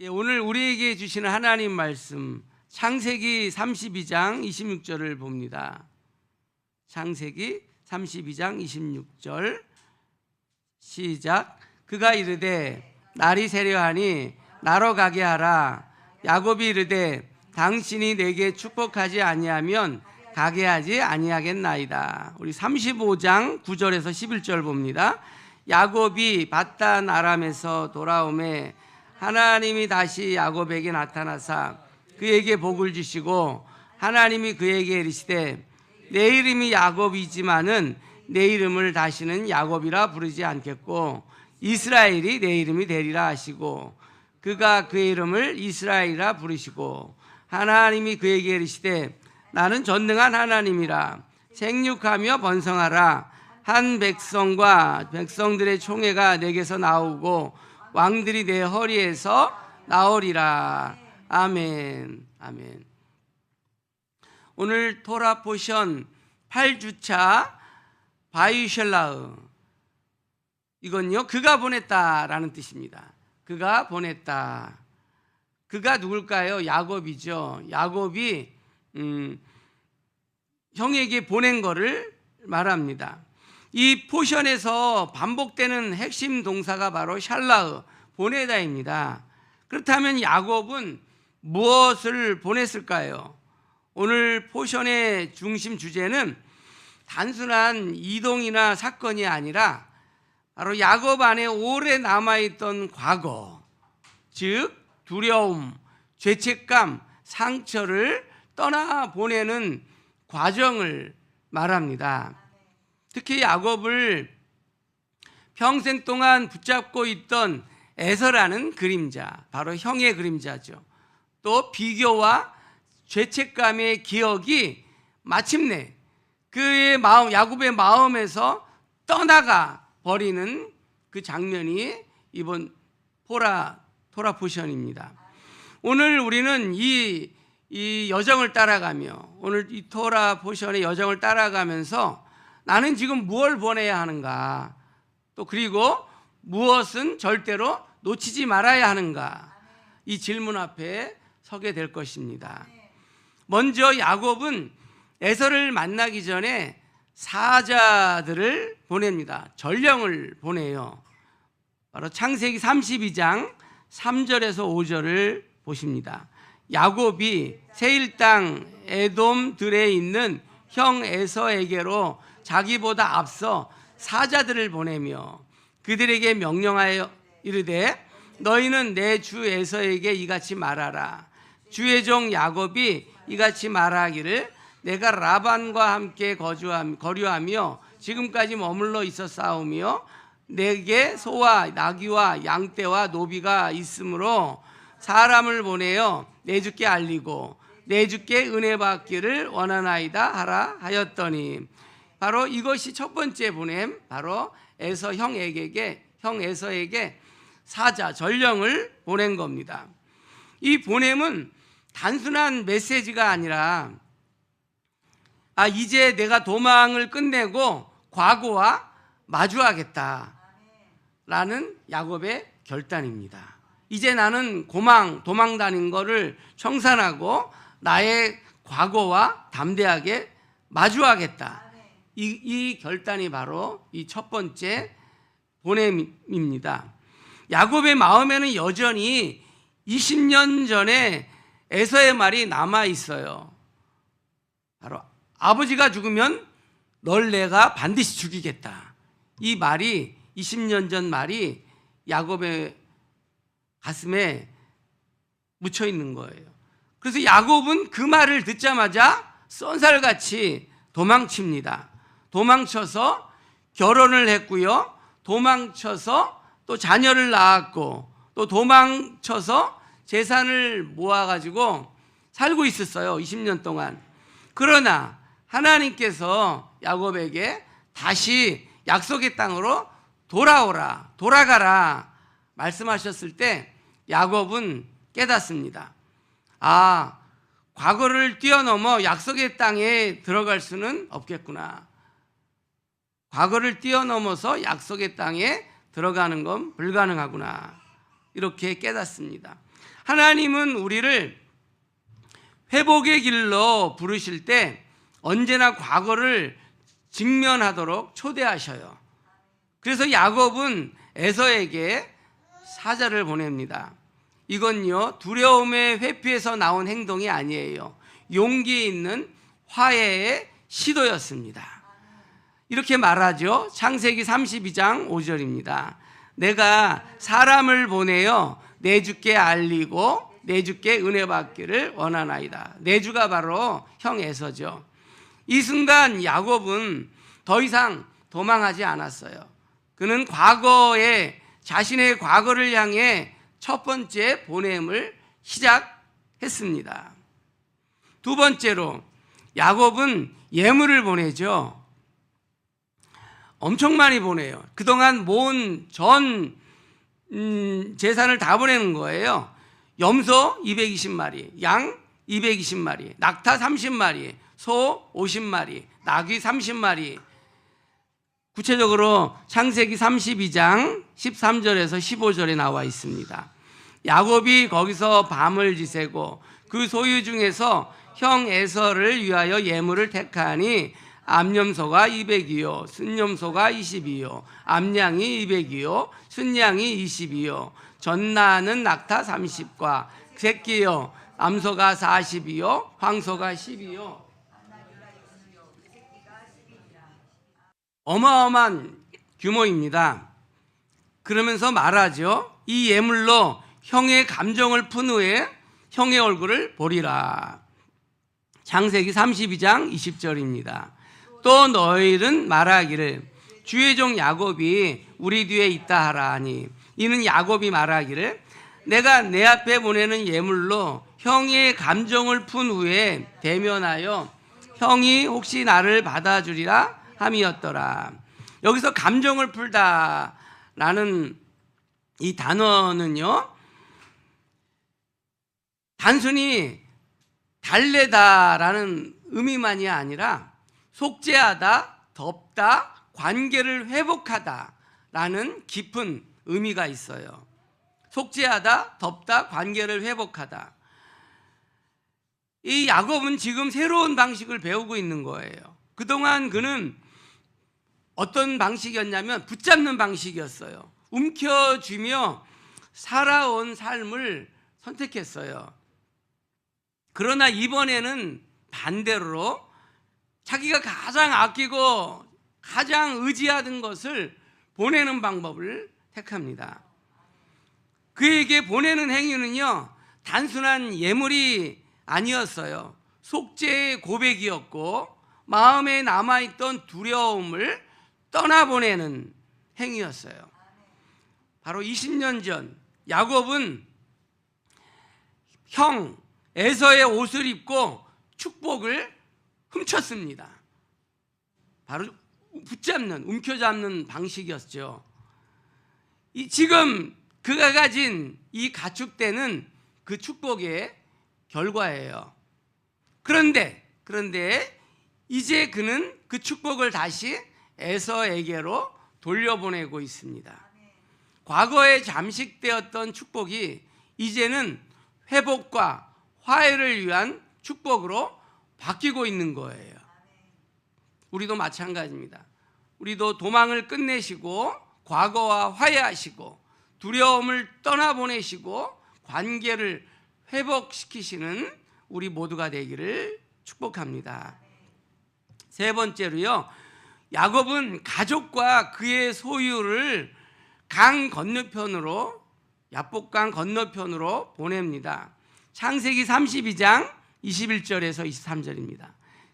오늘 우리에게 주시는 하나님 말씀 창세기 32장 26절을 봅니다. 창세기 32장 26절 시작. 그가 이르되 날이 새려하니 나러 가게 하라. 야곱이 이르되 당신이 내게 축복하지 아니하면 가게 하지 아니하겠나이다. 우리 35장 9절에서 11절 봅니다. 야곱이 밧단 아람에서 돌아오매 하나님이 다시 야곱에게 나타나사 그에게 복을 주시고 하나님이 그에게 이르시되 내 이름이 야곱이지만은 내 이름을 다시는 야곱이라 부르지 않겠고 이스라엘이 내 이름이 되리라 하시고 그가 그의 이름을 이스라엘이라 부르시고 하나님이 그에게 이르시되 나는 전능한 하나님이라 생육하며 번성하라. 한 백성과 백성들의 총회가 내게서 나오고 왕들이 내 허리에서 나오리라. 아멘. 아멘. 오늘 토라 포션 8주차 바이샬라흐, 이건요 그가 보냈다라는 뜻입니다. 그가 보냈다. 그가 누굴까요? 야곱이죠. 야곱이 형에게 보낸 거를 말합니다. 이 포션에서 반복되는 핵심 동사가 바로 샬라흐, 보내다입니다. 그렇다면 야곱은 무엇을 보냈을까요? 오늘 포션의 중심 주제는 단순한 이동이나 사건이 아니라 바로 야곱 안에 오래 남아있던 과거, 즉 두려움, 죄책감, 상처를 떠나보내는 과정을 말합니다. 특히 야곱을 평생 동안 붙잡고 있던 에서라는 그림자, 바로 형의 그림자죠. 또 비교와 죄책감의 기억이 마침내 그의 마음, 야곱의 마음에서 떠나가 버리는 그 장면이 이번 토라 포션입니다. 오늘 우리는 이 여정을 따라가며, 오늘 이 토라 포션의 여정을 따라가면서 나는 지금 무엇을 보내야 하는가, 또 그리고 무엇은 절대로 놓치지 말아야 하는가, 이 질문 앞에 서게 될 것입니다. 먼저 야곱은 에서를 만나기 전에 사자들을 보냅니다. 전령을 보내요. 바로 창세기 32장 3절에서 5절을 보십니다. 야곱이 세일 땅 에돔들에 있는 형 에서에게로 자기보다 앞서 사자들을 보내며 그들에게 명령하여 이르되 너희는 내 주 에서에게 이같이 말하라. 주의 종 야곱이 이같이 말하기를 내가 라반과 함께 거류하며 지금까지 머물러 있었사오며 내게 소와 나귀와 양떼와 노비가 있으므로 사람을 보내어 내 주께 알리고 내 주께 은혜 받기를 원하나이다 하라 하였더니, 바로 이것이 첫 번째 보냄, 바로 에서 형 에서에게 사자 전령을 보낸 겁니다. 이 보냄은 단순한 메시지가 아니라 이제 내가 도망을 끝내고 과거와 마주하겠다라는 야곱의 결단입니다. 이제 나는 도망 다닌 거를 청산하고 나의 과거와 담대하게 마주하겠다. 이 결단이 바로 이 첫 번째 보냄입니다. 야곱의 마음에는 여전히 20년 전에 에서의 말이 남아 있어요. 바로 아버지가 죽으면 널 내가 반드시 죽이겠다. 이 말이 20년 전 말이 야곱의 가슴에 묻혀 있는 거예요. 그래서 야곱은 그 말을 듣자마자 쏜살같이 도망칩니다. 도망쳐서 결혼을 했고요. 도망쳐서 또 자녀를 낳았고 또 도망쳐서 재산을 모아가지고 살고 있었어요. 20년 동안. 그러나 하나님께서 야곱에게 다시 약속의 땅으로 돌아가라 말씀하셨을 때 야곱은 깨닫습니다. 과거를 뛰어넘어 약속의 땅에 들어갈 수는 없겠구나. 과거를 뛰어넘어서 약속의 땅에 들어가는 건 불가능하구나. 이렇게 깨닫습니다. 하나님은 우리를 회복의 길로 부르실 때 언제나 과거를 직면하도록 초대하셔요. 그래서 야곱은 에서에게 사자를 보냅니다. 이건요, 두려움의 회피에서 나온 행동이 아니에요. 용기 있는 화해의 시도였습니다. 이렇게 말하죠. 창세기 32장 5절입니다. 내가 사람을 보내어 내 주께 알리고 내 주께 은혜 받기를 원하나이다. 내 주가 바로 형 에서죠. 이 순간 야곱은 더 이상 도망하지 않았어요. 그는 과거에 자신의 과거를 향해 첫 번째 보냄을 시작했습니다. 두 번째로 야곱은 예물을 보내죠. 엄청 많이 보내요. 그동안 모은 전 재산을 다 보내는 거예요. 염소 220마리, 양 220마리, 낙타 30마리, 소 50마리, 나귀 30마리. 구체적으로 창세기 32장 13절에서 15절에 나와 있습니다. 야곱이 거기서 밤을 지새고 그 소유 중에서 형 에서를 위하여 예물을 택하니 암염소가 200이요 순염소가 20이요 암양이 200이요 순양이 20이요 전나는 낙타 30과 새끼요 암소가 40이요 황소가 10이요. 어마어마한 규모입니다. 그러면서 말하죠. 이 예물로 형의 감정을 푼 후에 형의 얼굴을 보리라. 창세기 32장 20절입니다. 또 너희는 말하기를 주의 종 야곱이 우리 뒤에 있다 하라 하니 이는 야곱이 말하기를 내가 내 앞에 보내는 예물로 형의 감정을 푼 후에 대면하여 형이 혹시 나를 받아주리라 함이었더라. 여기서 감정을 풀다라는 이 단어는요, 단순히 달래다라는 의미만이 아니라 속죄하다, 덮다, 관계를 회복하다라는 깊은 의미가 있어요. 속죄하다, 덮다, 관계를 회복하다. 이 야곱은 지금 새로운 방식을 배우고 있는 거예요. 그동안 그는 어떤 방식이었냐면 붙잡는 방식이었어요. 움켜쥐며 살아온 삶을 선택했어요. 그러나 이번에는 반대로 자기가 가장 아끼고 가장 의지하던 것을 보내는 방법을 택합니다. 그에게 보내는 행위는요, 단순한 예물이 아니었어요. 속죄의 고백이었고 마음에 남아있던 두려움을 떠나보내는 행위였어요. 바로 20년 전 야곱은 형 에서의 옷을 입고 축복을 훔쳤습니다. 바로 붙잡는, 움켜잡는 방식이었죠. 지금 그가 가진 이 가축대는 그 축복의 결과예요. 그런데 이제 그는 그 축복을 다시 에서에게로 돌려보내고 있습니다. 과거에 잠식되었던 축복이 이제는 회복과 화해를 위한 축복으로 바뀌고 있는 거예요. 우리도 마찬가지입니다. 우리도 도망을 끝내시고 과거와 화해하시고 두려움을 떠나보내시고 관계를 회복시키시는 우리 모두가 되기를 축복합니다. 세 번째로요, 야곱은 가족과 그의 소유를 강 건너편으로, 야복강 건너편으로 보냅니다. 창세기 32장 21절에서 23절입니다.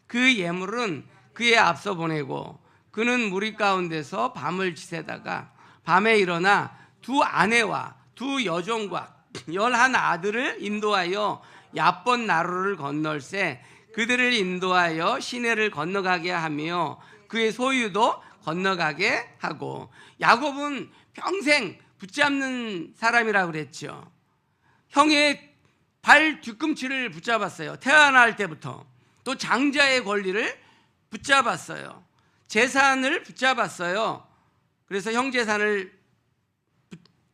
그 예물은 그에 앞서 보내고 그는 무리 가운데서 밤을 지새다가 밤에 일어나 두 아내와 두 여종과 11 아들을 인도하여 얍본 나루를 건널세 그들을 인도하여 시내를 건너가게 하며 그의 소유도 건너가게 하고. 야곱은 평생 붙잡는 사람이라고 그랬죠. 형의 발 뒤꿈치를 붙잡았어요. 태어날 때부터. 또 장자의 권리를 붙잡았어요. 재산을 붙잡았어요. 그래서 형 재산을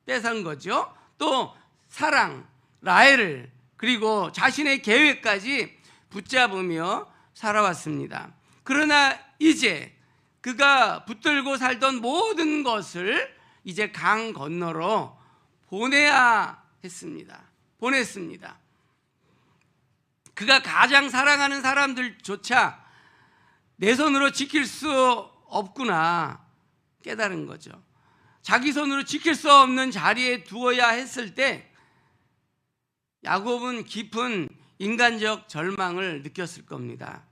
뺏은 거죠. 또 사랑, 라헬을 그리고 자신의 계획까지 붙잡으며 살아왔습니다. 그러나 이제 그가 붙들고 살던 모든 것을 이제 강 건너로 보내야 했습니다. 보냈습니다. 그가 가장 사랑하는 사람들조차 내 손으로 지킬 수 없구나 깨달은 거죠. 자기 손으로 지킬 수 없는 자리에 두어야 했을 때 야곱은 깊은 인간적 절망을 느꼈을 겁니다.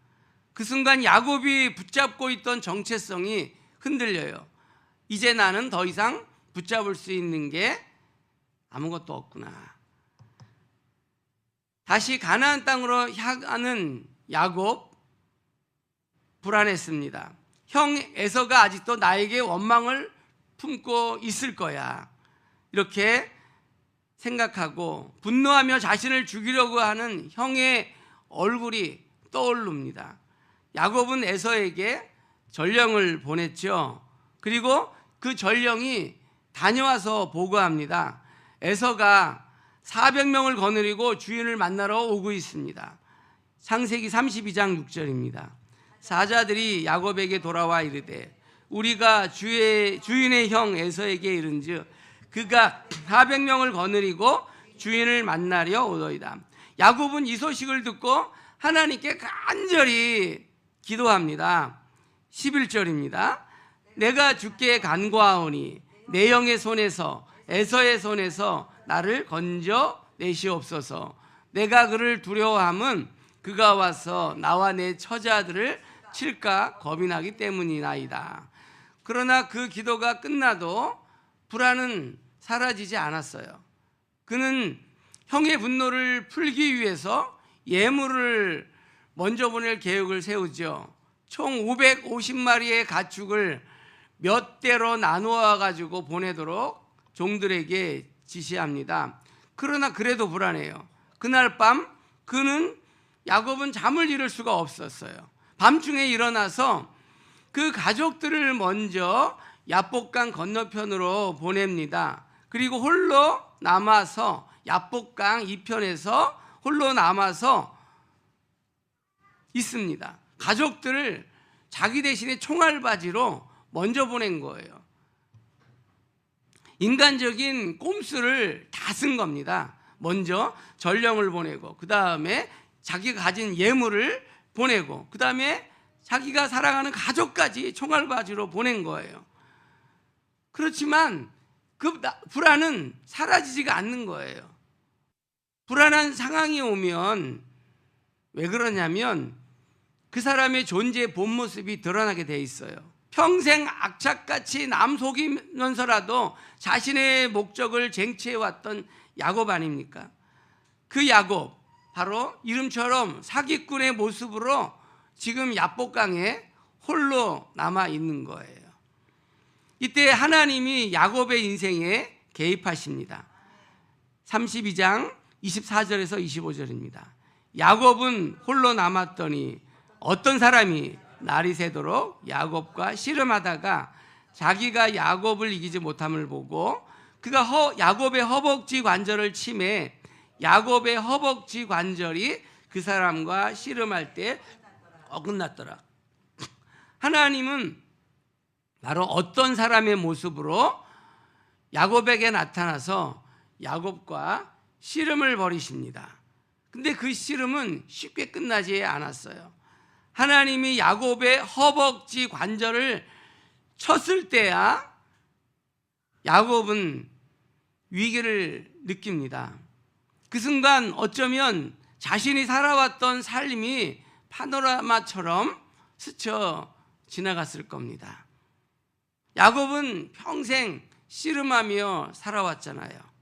그 순간 야곱이 붙잡고 있던 정체성이 흔들려요. 이제 나는 더 이상 붙잡을 수 있는 게 아무것도 없구나. 다시 가나안 땅으로 향하는 야곱 불안했습니다. 형 에서가 아직도 나에게 원망을 품고 있을 거야. 이렇게 생각하고 분노하며 자신을 죽이려고 하는 형의 얼굴이 떠오릅니다. 야곱은 에서에게 전령을 보냈죠. 그리고 그 전령이 다녀와서 보고합니다. 에서가 400명을 거느리고 주인을 만나러 오고 있습니다. 창세기 32장 6절입니다. 사자들이 야곱에게 돌아와 이르되 우리가 주인의 형 에서에게 이른즉 그가 400명을 거느리고 주인을 만나려 오더이다. 야곱은 이 소식을 듣고 하나님께 간절히 기도합니다. 11절입니다. 내가 주께 간구하오니 내 영의 손에서 에서의 손에서 나를 건져 내시옵소서. 내가 그를 두려워함은 그가 와서 나와 내 처자들을 칠까 겁이 나기 때문이나이다. 그러나 그 기도가 끝나도 불안은 사라지지 않았어요. 그는 형의 분노를 풀기 위해서 예물을 먼저 보낼 계획을 세우죠. 총 550마리의 가축을 몇 대로 나누어 가지고 보내도록 종들에게 지시합니다. 그러나 그래도 불안해요. 그날 밤 야곱은 잠을 이룰 수가 없었어요. 밤중에 일어나서 그 가족들을 먼저 야복강 건너편으로 보냅니다. 그리고 홀로 남아서 야복강 이편에서 홀로 남아서 있습니다. 가족들을 자기 대신에 총알바지로 먼저 보낸 거예요. 인간적인 꼼수를 다 쓴 겁니다. 먼저 전령을 보내고 그 다음에 자기가 가진 예물을 보내고 그 다음에 자기가 사랑하는 가족까지 총알바지로 보낸 거예요. 그렇지만 그 불안은 사라지지가 않는 거예요. 불안한 상황이 오면 왜 그러냐면 그 사람의 존재의 본 모습이 드러나게 돼 있어요. 평생 악착같이 남 속이면서라도 자신의 목적을 쟁취해왔던 야곱 아닙니까? 그 야곱, 바로 이름처럼 사기꾼의 모습으로 지금 야복강에 홀로 남아 있는 거예요. 이때 하나님이 야곱의 인생에 개입하십니다. 32장 24절에서 25절입니다. 야곱은 홀로 남았더니 어떤 사람이 날이 새도록 야곱과 씨름하다가 자기가 야곱을 이기지 못함을 보고 그가 야곱의 허벅지 관절을 치매 야곱의 허벅지 관절이 그 사람과 씨름할 때 어긋났더라. 하나님은 바로 어떤 사람의 모습으로 야곱에게 나타나서 야곱과 씨름을 벌이십니다. 근데 그 씨름은 쉽게 끝나지 않았어요. 하나님이 야곱의 허벅지 관절을 쳤을 때야 야곱은 위기를 느낍니다. 그 순간 어쩌면 자신이 살아왔던 삶이 파노라마처럼 스쳐 지나갔을 겁니다. 야곱은 평생 씨름하며 살아왔잖아요.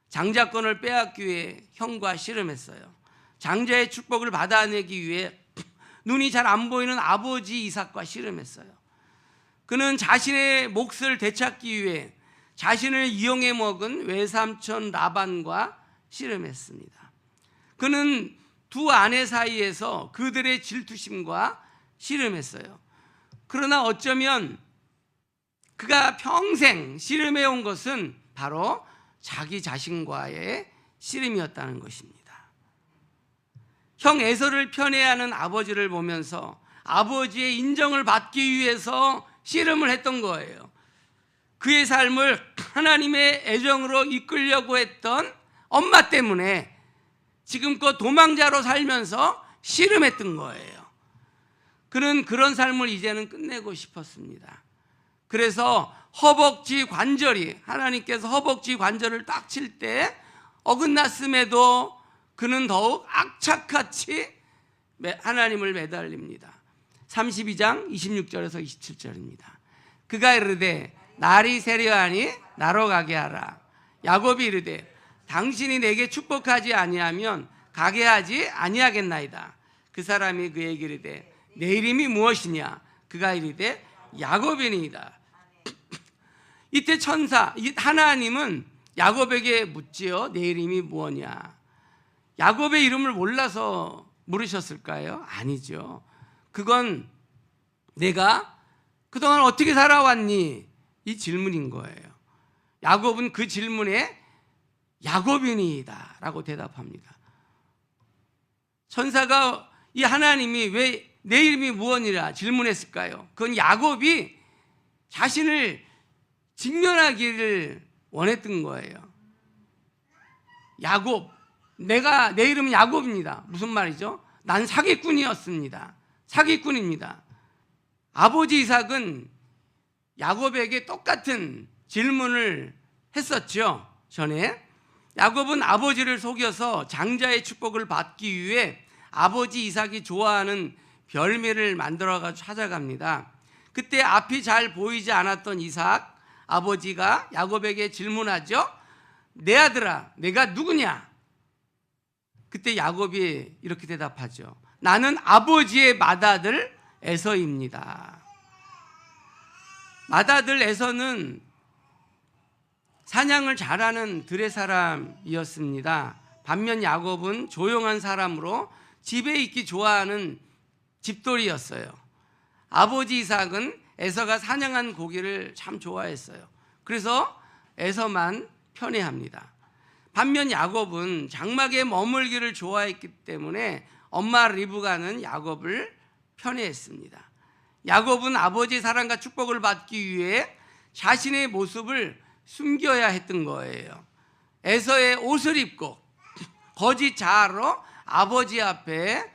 장자권을 빼앗기 위해 형과 씨름했어요. 장자의 축복을 받아내기 위해 눈이 잘 안 보이는 아버지 이삭과 씨름했어요. 그는 자신의 몫을 되찾기 위해 자신을 이용해 먹은 외삼촌 라반과 씨름했습니다. 그는 두 아내 사이에서 그들의 질투심과 씨름했어요. 그러나 어쩌면 그가 평생 씨름해온 것은 바로 자기 자신과의 씨름이었다는 것입니다. 형 에서를 편애하는 아버지를 보면서 아버지의 인정을 받기 위해서 씨름을 했던 거예요. 그의 삶을 하나님의 애정으로 이끌려고 했던 엄마 때문에 지금껏 도망자로 살면서 씨름했던 거예요. 그는 그런 삶을 이제는 끝내고 싶었습니다. 그래서 허벅지 관절이, 하나님께서 허벅지 관절을 딱 칠 때 어긋났음에도 그는 더욱 악착같이 하나님을 매달립니다. 32장 26절에서 27절입니다. 그가 이르되 날이 세려하니 나로 가게 하라. 야곱이 이르되 당신이 내게 축복하지 아니하면 가게 하지 아니하겠나이다. 그 사람이 그에게 이르되 내 이름이 무엇이냐? 그가 이르되 야곱이니이다. 이때 천사 하나님은 야곱에게 묻지요. 내 이름이 무엇이냐? 야곱의 이름을 몰라서 물으셨을까요? 아니죠. 그건 내가 그동안 어떻게 살아왔니? 이 질문인 거예요. 야곱은 그 질문에 야곱이니이다 라고 대답합니다. 천사가 이 하나님이 왜 내 이름이 무엇이라 질문했을까요? 그건 야곱이 자신을 직면하기를 원했던 거예요. 야곱, 내 이름은 야곱입니다. 무슨 말이죠? 난 사기꾼이었습니다. 사기꾼입니다. 아버지 이삭은 야곱에게 똑같은 질문을 했었죠. 전에 야곱은 아버지를 속여서 장자의 축복을 받기 위해 아버지 이삭이 좋아하는 별미를 만들어가지고 찾아갑니다. 그때 앞이 잘 보이지 않았던 이삭, 아버지가 야곱에게 질문하죠. 내 아들아, 내가 누구냐? 그때 야곱이 이렇게 대답하죠. 나는 아버지의 맏아들 에서입니다. 맏아들 에서는 사냥을 잘하는 들의 사람이었습니다. 반면 야곱은 조용한 사람으로 집에 있기 좋아하는 집돌이였어요. 아버지 이삭은 에서가 사냥한 고기를 참 좋아했어요. 그래서 에서만 편애합니다. 반면 야곱은 장막에 머물기를 좋아했기 때문에 엄마 리브가는 야곱을 편애했습니다. 야곱은 아버지의 사랑과 축복을 받기 위해 자신의 모습을 숨겨야 했던 거예요. 에서의 옷을 입고 거짓 자아로 아버지 앞에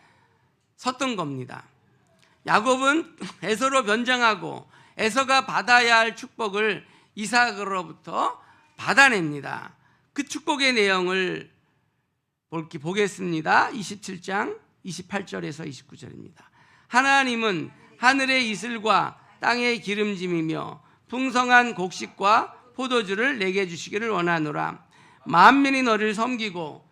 섰던 겁니다. 야곱은 에서로 변장하고 에서가 받아야 할 축복을 이삭으로부터 받아냅니다. 그 축복의 내용을 보겠습니다. 27장 28절에서 29절입니다. 하나님은 하늘의 이슬과 땅의 기름짐이며 풍성한 곡식과 포도주를 내게 주시기를 원하노라. 만민이 너를 섬기고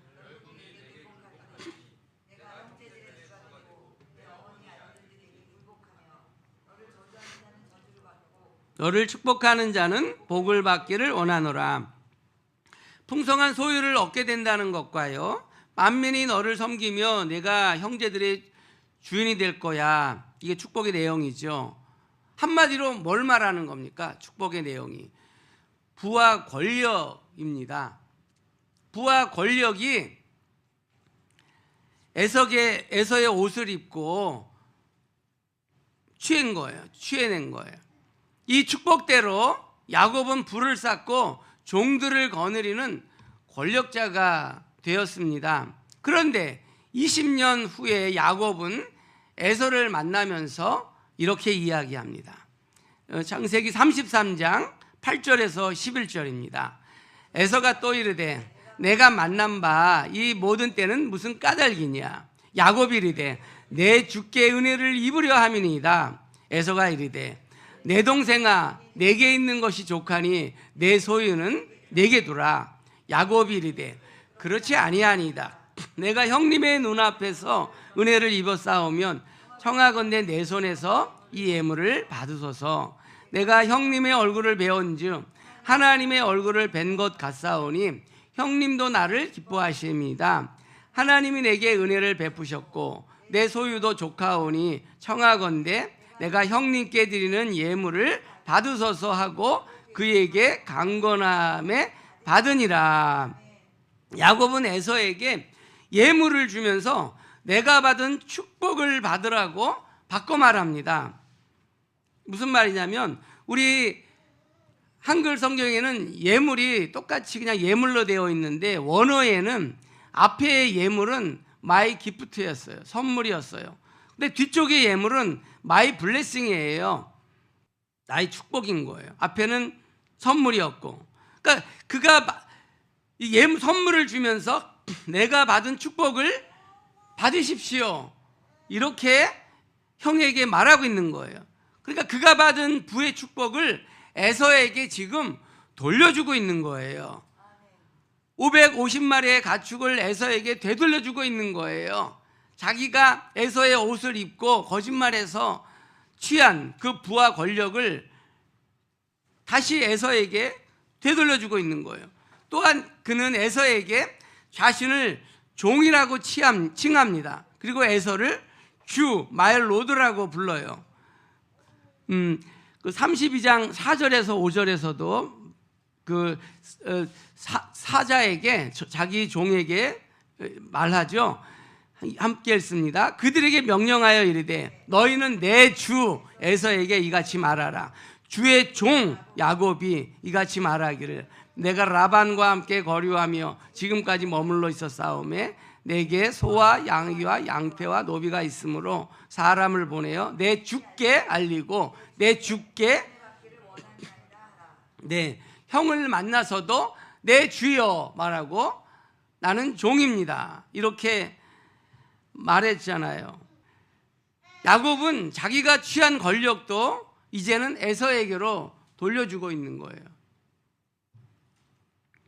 너를 축복하는 자는 복을 받기를 원하노라. 풍성한 소유를 얻게 된다는 것과요, 만민이 너를 섬기며 내가 형제들의 주인이 될 거야. 이게 축복의 내용이죠. 한마디로 뭘 말하는 겁니까? 축복의 내용이 부와 권력입니다. 부와 권력이 에서의 옷을 입고 취해낸 거예요. 이 축복대로 야곱은 부를 쌓고 종들을 거느리는 권력자가 되었습니다. 그런데 20년 후에 야곱은 에서를 만나면서 이렇게 이야기합니다. 창세기 33장 8절에서 11절입니다. 에서가 또 이르되 내가 만난 바 이 모든 때는 무슨 까닭이냐? 야곱이 이르되 내 주께 은혜를 입으려 함이니이다. 에서가 이르되 내 동생아, 내게 있는 것이 족하니 내 소유는 내게 두라. 야곱이 이르되 그렇지 아니하니이다. 내가 형님의 눈앞에서 은혜를 입어 싸우면 청하건대 내 손에서 이 예물을 받으소서. 내가 형님의 얼굴을 배운즉 하나님의 얼굴을 뵌 것 같사오니 형님도 나를 기뻐하십니다. 하나님이 내게 은혜를 베푸셨고 내 소유도 족하오니 청하건대 내가 형님께 드리는 예물을 받으소서 하고 그에게 강건함에 받으니라. 야곱은 에서에게 예물을 주면서 내가 받은 축복을 받으라고 바꿔 말합니다. 무슨 말이냐면 우리 한글 성경에는 예물이 똑같이 그냥 예물로 되어 있는데 원어에는 앞에 예물은 마이 기프트였어요. 선물이었어요. 근데 뒤쪽의 예물은 마이 블레싱이에요. 나의 축복인 거예요. 앞에는 선물이었고, 그러니까 그가 선물을 주면서 내가 받은 축복을 받으십시오, 이렇게 형에게 말하고 있는 거예요. 그러니까 그가 받은 부의 축복을 에서에게 지금 돌려주고 있는 거예요. 550마리의 가축을 에서에게 되돌려주고 있는 거예요. 자기가 에서의 옷을 입고 거짓말해서 취한 그 부와 권력을 다시 에서에게 되돌려주고 있는 거예요. 또한 그는 에서에게 자신을 종이라고 칭합니다. 그리고 에서를 주, 마이 로드라고 불러요. 그 32장 4절에서 5절에서도 그 사자에게, 자기 종에게 말하죠. 함께 읽습니다. 그들에게 명령하여 이르되 너희는 내 주 에서에게 이같이 말하라. 주의 종 야곱이 이같이 말하기를 내가 라반과 함께 거류하며 지금까지 머물러 있었사오매 내게 소와 양이와 양태와 노비가 있으므로 사람을 보내어 내 주께 알리고 내 주께 형을 만나서도 내 주여 말하고 나는 종입니다, 이렇게 말했잖아요. 야곱은 자기가 취한 권력도 이제는 에서에게로 돌려주고 있는 거예요.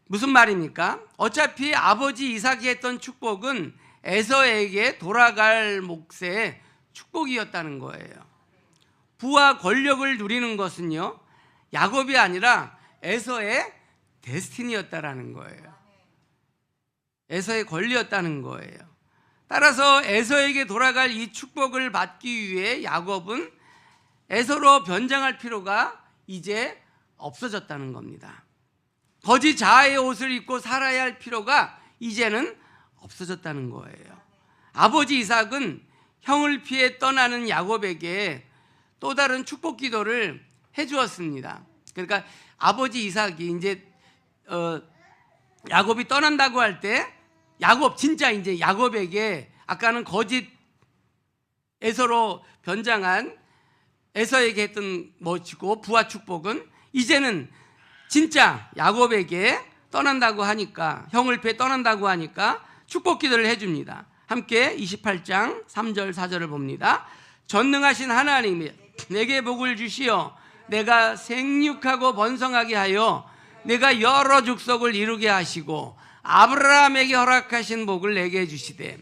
무슨 말입니까? 어차피 아버지 이삭이 했던 축복은 에서에게 돌아갈 몫의 축복이었다는 거예요. 부와 권력을 누리는 것은요, 야곱이 아니라 에서의 데스티니였다라는 거예요. 에서의 권리였다는 거예요. 따라서 에서에게 돌아갈 이 축복을 받기 위해 야곱은 에서로 변장할 필요가 이제 없어졌다는 겁니다. 거짓 자아의 옷을 입고 살아야 할 필요가 이제는 없어졌다는 거예요. 아버지 이삭은 형을 피해 떠나는 야곱에게 또 다른 축복 기도를 해주었습니다. 그러니까 아버지 이삭이 이제 야곱이 떠난다고 할 때 야곱, 진짜 이제 야곱에게 아까는 거짓 에서로 변장한 에서에게 했던 멋지고 부와 축복은 이제는 진짜 야곱에게 떠난다고 하니까, 형을 피해 떠난다고 하니까 축복 기도를 해줍니다. 함께 28장 3절 4절을 봅니다. 전능하신 하나님이 내게 복을 주시어 내가 생육하고 번성하게 하여 내가 여러 족속을 이루게 하시고 아브라함에게 허락하신 복을 내게 주시되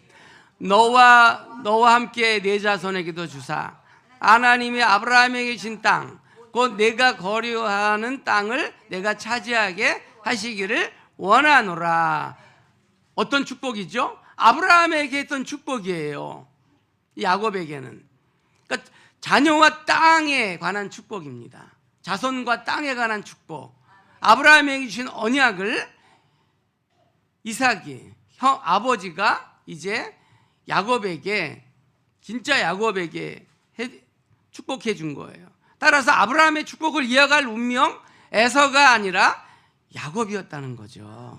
너와 함께 내 자손에게도 주사 하나님이 아브라함에게 준 땅 곧 내가 거류하는 땅을 내가 차지하게 하시기를 원하노라. 어떤 축복이죠? 아브라함에게 했던 축복이에요. 야곱에게는. 그러니까 자녀와 땅에 관한 축복입니다. 자손과 땅에 관한 축복. 아브라함에게 주신 언약을 이삭이, 아버지가 이제 야곱에게, 진짜 야곱에게 축복해 준 거예요. 따라서 아브라함의 축복을 이어갈 운명, 에서가 아니라 야곱이었다는 거죠.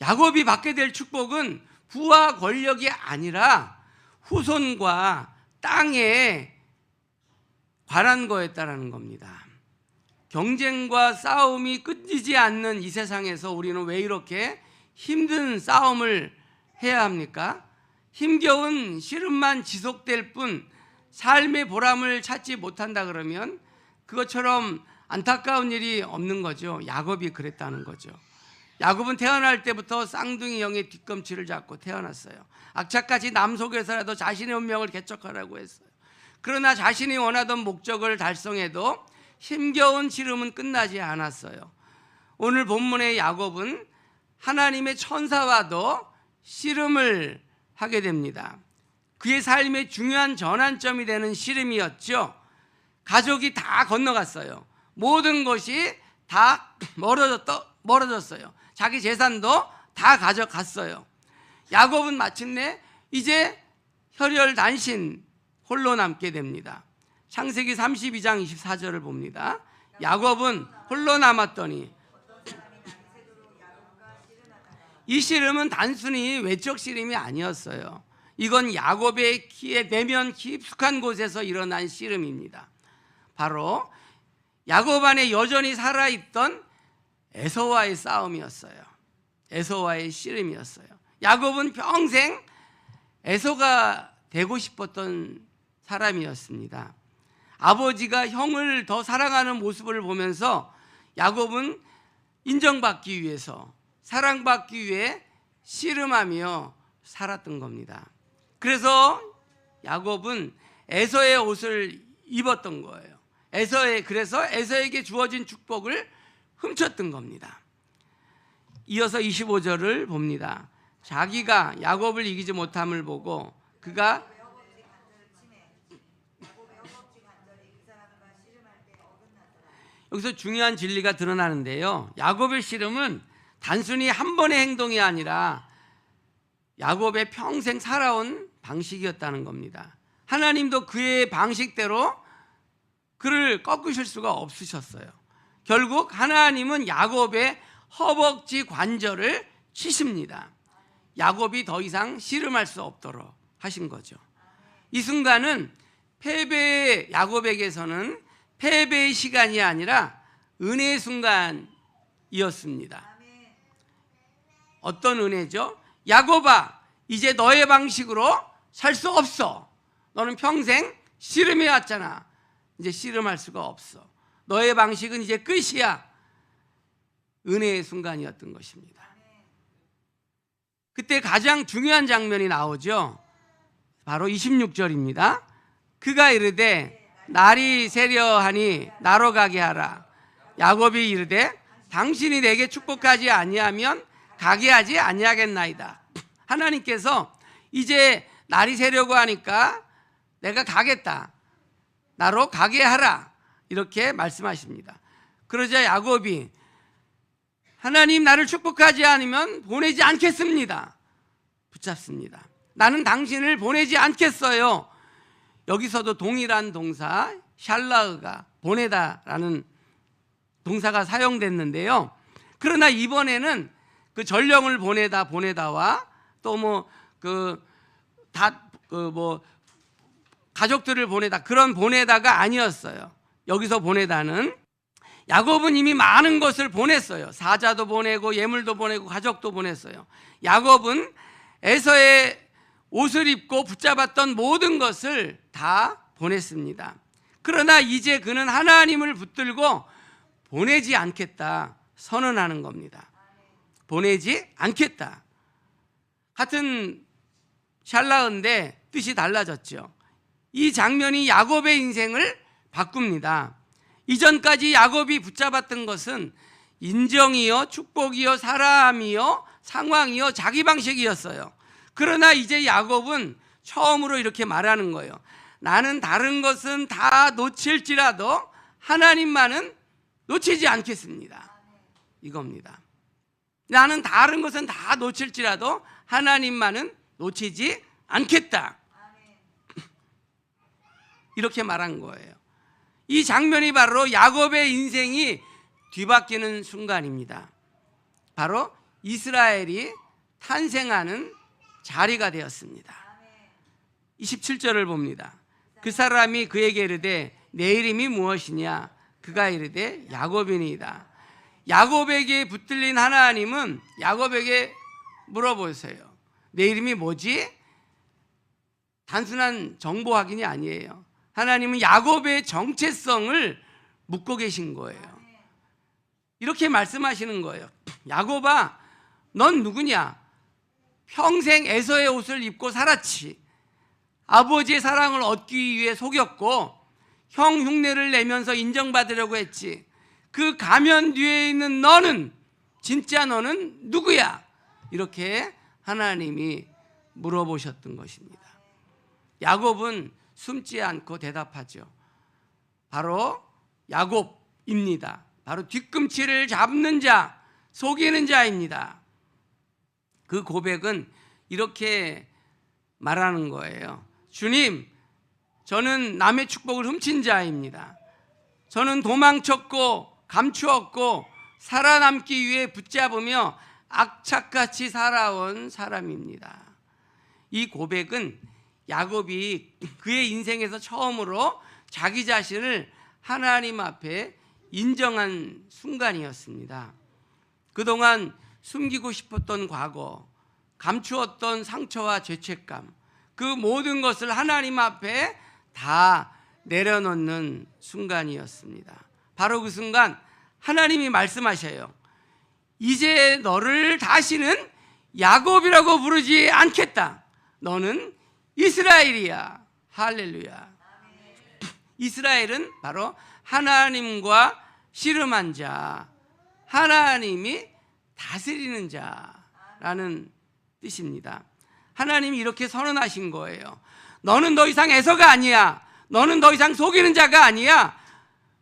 야곱이 받게 될 축복은 부와 권력이 아니라 후손과 땅에 관한 거였다는 겁니다. 경쟁과 싸움이 끊이지 않는 이 세상에서 우리는 왜 이렇게 힘든 싸움을 해야 합니까? 힘겨운 시름만 지속될 뿐 삶의 보람을 찾지 못한다 그러면 그것처럼 안타까운 일이 없는 거죠. 야곱이 그랬다는 거죠. 야곱은 태어날 때부터 쌍둥이 형의 뒤꿈치를 잡고 태어났어요. 악착같이 남 속에서라도 자신의 운명을 개척하라고 했어요. 그러나 자신이 원하던 목적을 달성해도 힘겨운 시름은 끝나지 않았어요. 오늘 본문의 야곱은 하나님의 천사와도 씨름을 하게 됩니다. 그의 삶의 중요한 전환점이 되는 씨름이었죠. 가족이 다 건너갔어요. 모든 것이 다 멀어졌어요. 자기 재산도 다 가져갔어요. 야곱은 마침내 이제 혈혈단신 홀로 남게 됩니다. 창세기 32장 24절을 봅니다. 야곱은 홀로 남았더니, 이 씨름은 단순히 외적 씨름이 아니었어요. 이건 야곱의 키에 내면 깊숙한 곳에서 일어난 씨름입니다. 바로 야곱 안에 여전히 살아있던 에서와의 싸움이었어요. 에서와의 씨름이었어요. 야곱은 평생 에서가 되고 싶었던 사람이었습니다. 아버지가 형을 더 사랑하는 모습을 보면서 야곱은 인정받기 위해서, 사랑받기 위해 씨름하며 살았던 겁니다. 그래서 야곱은 에서의 옷을 입었던 거예요. 그래서 에서에게 주어진 축복을 훔쳤던 겁니다. 이어서 25절을 봅니다. 자기가 야곱을 이기지 못함을 보고 그가 여기서 중요한 진리가 드러나는데요. 야곱의 씨름은 단순히 한 번의 행동이 아니라 야곱의 평생 살아온 방식이었다는 겁니다. 하나님도 그의 방식대로 그를 꺾으실 수가 없으셨어요. 결국 하나님은 야곱의 허벅지 관절을 치십니다. 야곱이 더 이상 씨름할 수 없도록 하신 거죠. 이 순간은 패배의 야곱에게서는 패배의 시간이 아니라 은혜의 순간이었습니다. 어떤 은혜죠? 야곱아, 이제 너의 방식으로 살 수 없어. 너는 평생 씨름해 왔잖아. 이제 씨름할 수가 없어. 너의 방식은 이제 끝이야. 은혜의 순간이었던 것입니다. 그때 가장 중요한 장면이 나오죠. 바로 26절입니다. 그가 이르되 날이 세려하니 나로 가게 하라. 야곱이 이르되 당신이 내게 축복하지 아니하면 가게 하지 아니하겠나이다. 하나님께서 이제 날이 새려고 하니까 내가 가겠다. 나로 가게 하라. 이렇게 말씀하십니다. 그러자 야곱이 하나님 나를 축복하지 않으면 보내지 않겠습니다. 붙잡습니다. 나는 당신을 보내지 않겠어요. 여기서도 동일한 동사 샬라흐가 보내다라는 동사가 사용됐는데요. 그러나 이번에는 그 전령을 보내다와 또 가족들을 보내다, 그런 보내다가 아니었어요. 여기서 보내다는 야곱은 이미 많은 것을 보냈어요. 사자도 보내고 예물도 보내고 가족도 보냈어요. 야곱은 에서의 옷을 입고 붙잡았던 모든 것을 다 보냈습니다. 그러나 이제 그는 하나님을 붙들고 보내지 않겠다 선언하는 겁니다. 보내지 않겠다. 같은 샬라흐인데 뜻이 달라졌죠. 이 장면이 야곱의 인생을 바꿉니다. 이전까지 야곱이 붙잡았던 것은 인정이요, 축복이요, 사람이요, 상황이요, 자기 방식이었어요. 그러나 이제 야곱은 처음으로 이렇게 말하는 거예요. 나는 다른 것은 다 놓칠지라도 하나님만은 놓치지 않겠습니다. 이겁니다. 나는 다른 것은 다 놓칠지라도 하나님만은 놓치지 않겠다. 이렇게 말한 거예요. 이 장면이 바로 야곱의 인생이 뒤바뀌는 순간입니다. 바로 이스라엘이 탄생하는 자리가 되었습니다. 27절을 봅니다. 그 사람이 그에게 이르되 내 이름이 무엇이냐? 그가 이르되 야곱이니이다. 야곱에게 붙들린 하나님은 야곱에게 물어보세요. 내 이름이 뭐지? 단순한 정보 확인이 아니에요. 하나님은 야곱의 정체성을 묻고 계신 거예요. 이렇게 말씀하시는 거예요. 야곱아, 넌 누구냐? 평생 에서의 옷을 입고 살았지. 아버지의 사랑을 얻기 위해 속였고 형 흉내를 내면서 인정받으려고 했지. 그 가면 뒤에 있는 너는, 진짜 너는 누구야? 이렇게 하나님이 물어보셨던 것입니다. 야곱은 숨지 않고 대답하죠. 바로 야곱입니다. 바로 뒤꿈치를 잡는 자, 속이는 자입니다. 그 고백은 이렇게 말하는 거예요. 주님, 저는 남의 축복을 훔친 자입니다. 저는 도망쳤고 감추었고 살아남기 위해 붙잡으며 악착같이 살아온 사람입니다. 이 고백은 야곱이 그의 인생에서 처음으로 자기 자신을 하나님 앞에 인정한 순간이었습니다. 그동안 숨기고 싶었던 과거, 감추었던 상처와 죄책감, 그 모든 것을 하나님 앞에 다 내려놓는 순간이었습니다. 바로 그 순간 하나님이 말씀하셔요. 이제 너를 다시는 야곱이라고 부르지 않겠다. 너는 이스라엘이야. 할렐루야. 이스라엘은 바로 하나님과 씨름한 자, 하나님이 다스리는 자라는 뜻입니다. 하나님이 이렇게 선언하신 거예요. 너는 더 이상 에서가 아니야. 너는 더 이상 속이는 자가 아니야.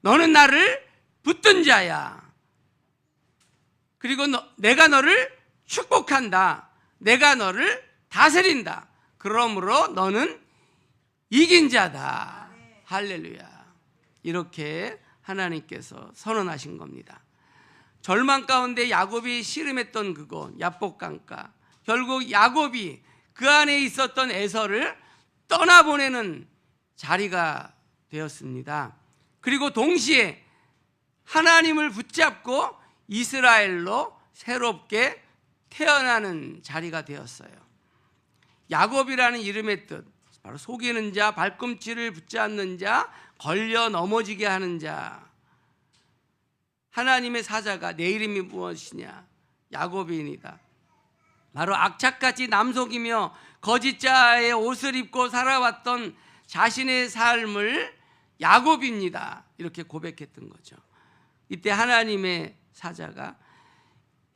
너는 나를 붙든 자야. 그리고 내가 너를 축복한다. 내가 너를 다스린다. 그러므로 너는 이긴 자다. 할렐루야. 이렇게 하나님께서 선언하신 겁니다. 절망 가운데 야곱이 씨름했던 그곳 야복강가, 결국 야곱이 그 안에 있었던 에서를 떠나보내는 자리가 되었습니다. 그리고 동시에 하나님을 붙잡고 이스라엘로 새롭게 태어나는 자리가 되었어요. 야곱이라는 이름의 뜻, 바로 속이는 자, 발꿈치를 붙잡는 자, 걸려 넘어지게 하는 자. 하나님의 사자가 내 이름이 무엇이냐? 야곱이니이다. 바로 악착같이 남속이며 거짓자의 옷을 입고 살아왔던 자신의 삶을 야곱입니다. 이렇게 고백했던 거죠. 이때 하나님의 사자가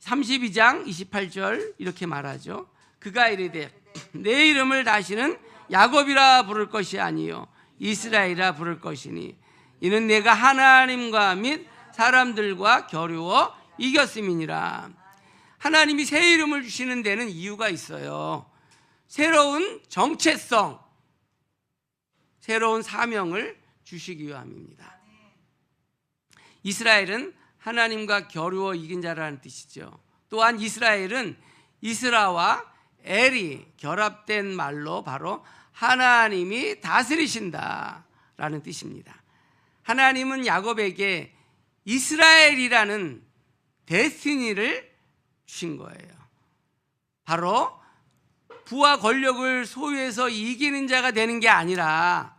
32장 28절 이렇게 말하죠. 그가 이르되 내 이름을 다시는 야곱이라 부를 것이 아니요 이스라엘이라 부를 것이니 이는 내가 하나님과 및 사람들과 겨루어 이겼음이니라. 하나님이 새 이름을 주시는 데는 이유가 있어요. 새로운 정체성, 새로운 사명을 주시기 위함입니다. 이스라엘은 하나님과 겨루어 이긴 자라는 뜻이죠. 또한 이스라엘은 이스라와 엘이 결합된 말로 바로 하나님이 다스리신다라는 뜻입니다. 하나님은 야곱에게 이스라엘이라는 데스티니를 주신 거예요. 바로 부와 권력을 소유해서 이기는 자가 되는 게 아니라,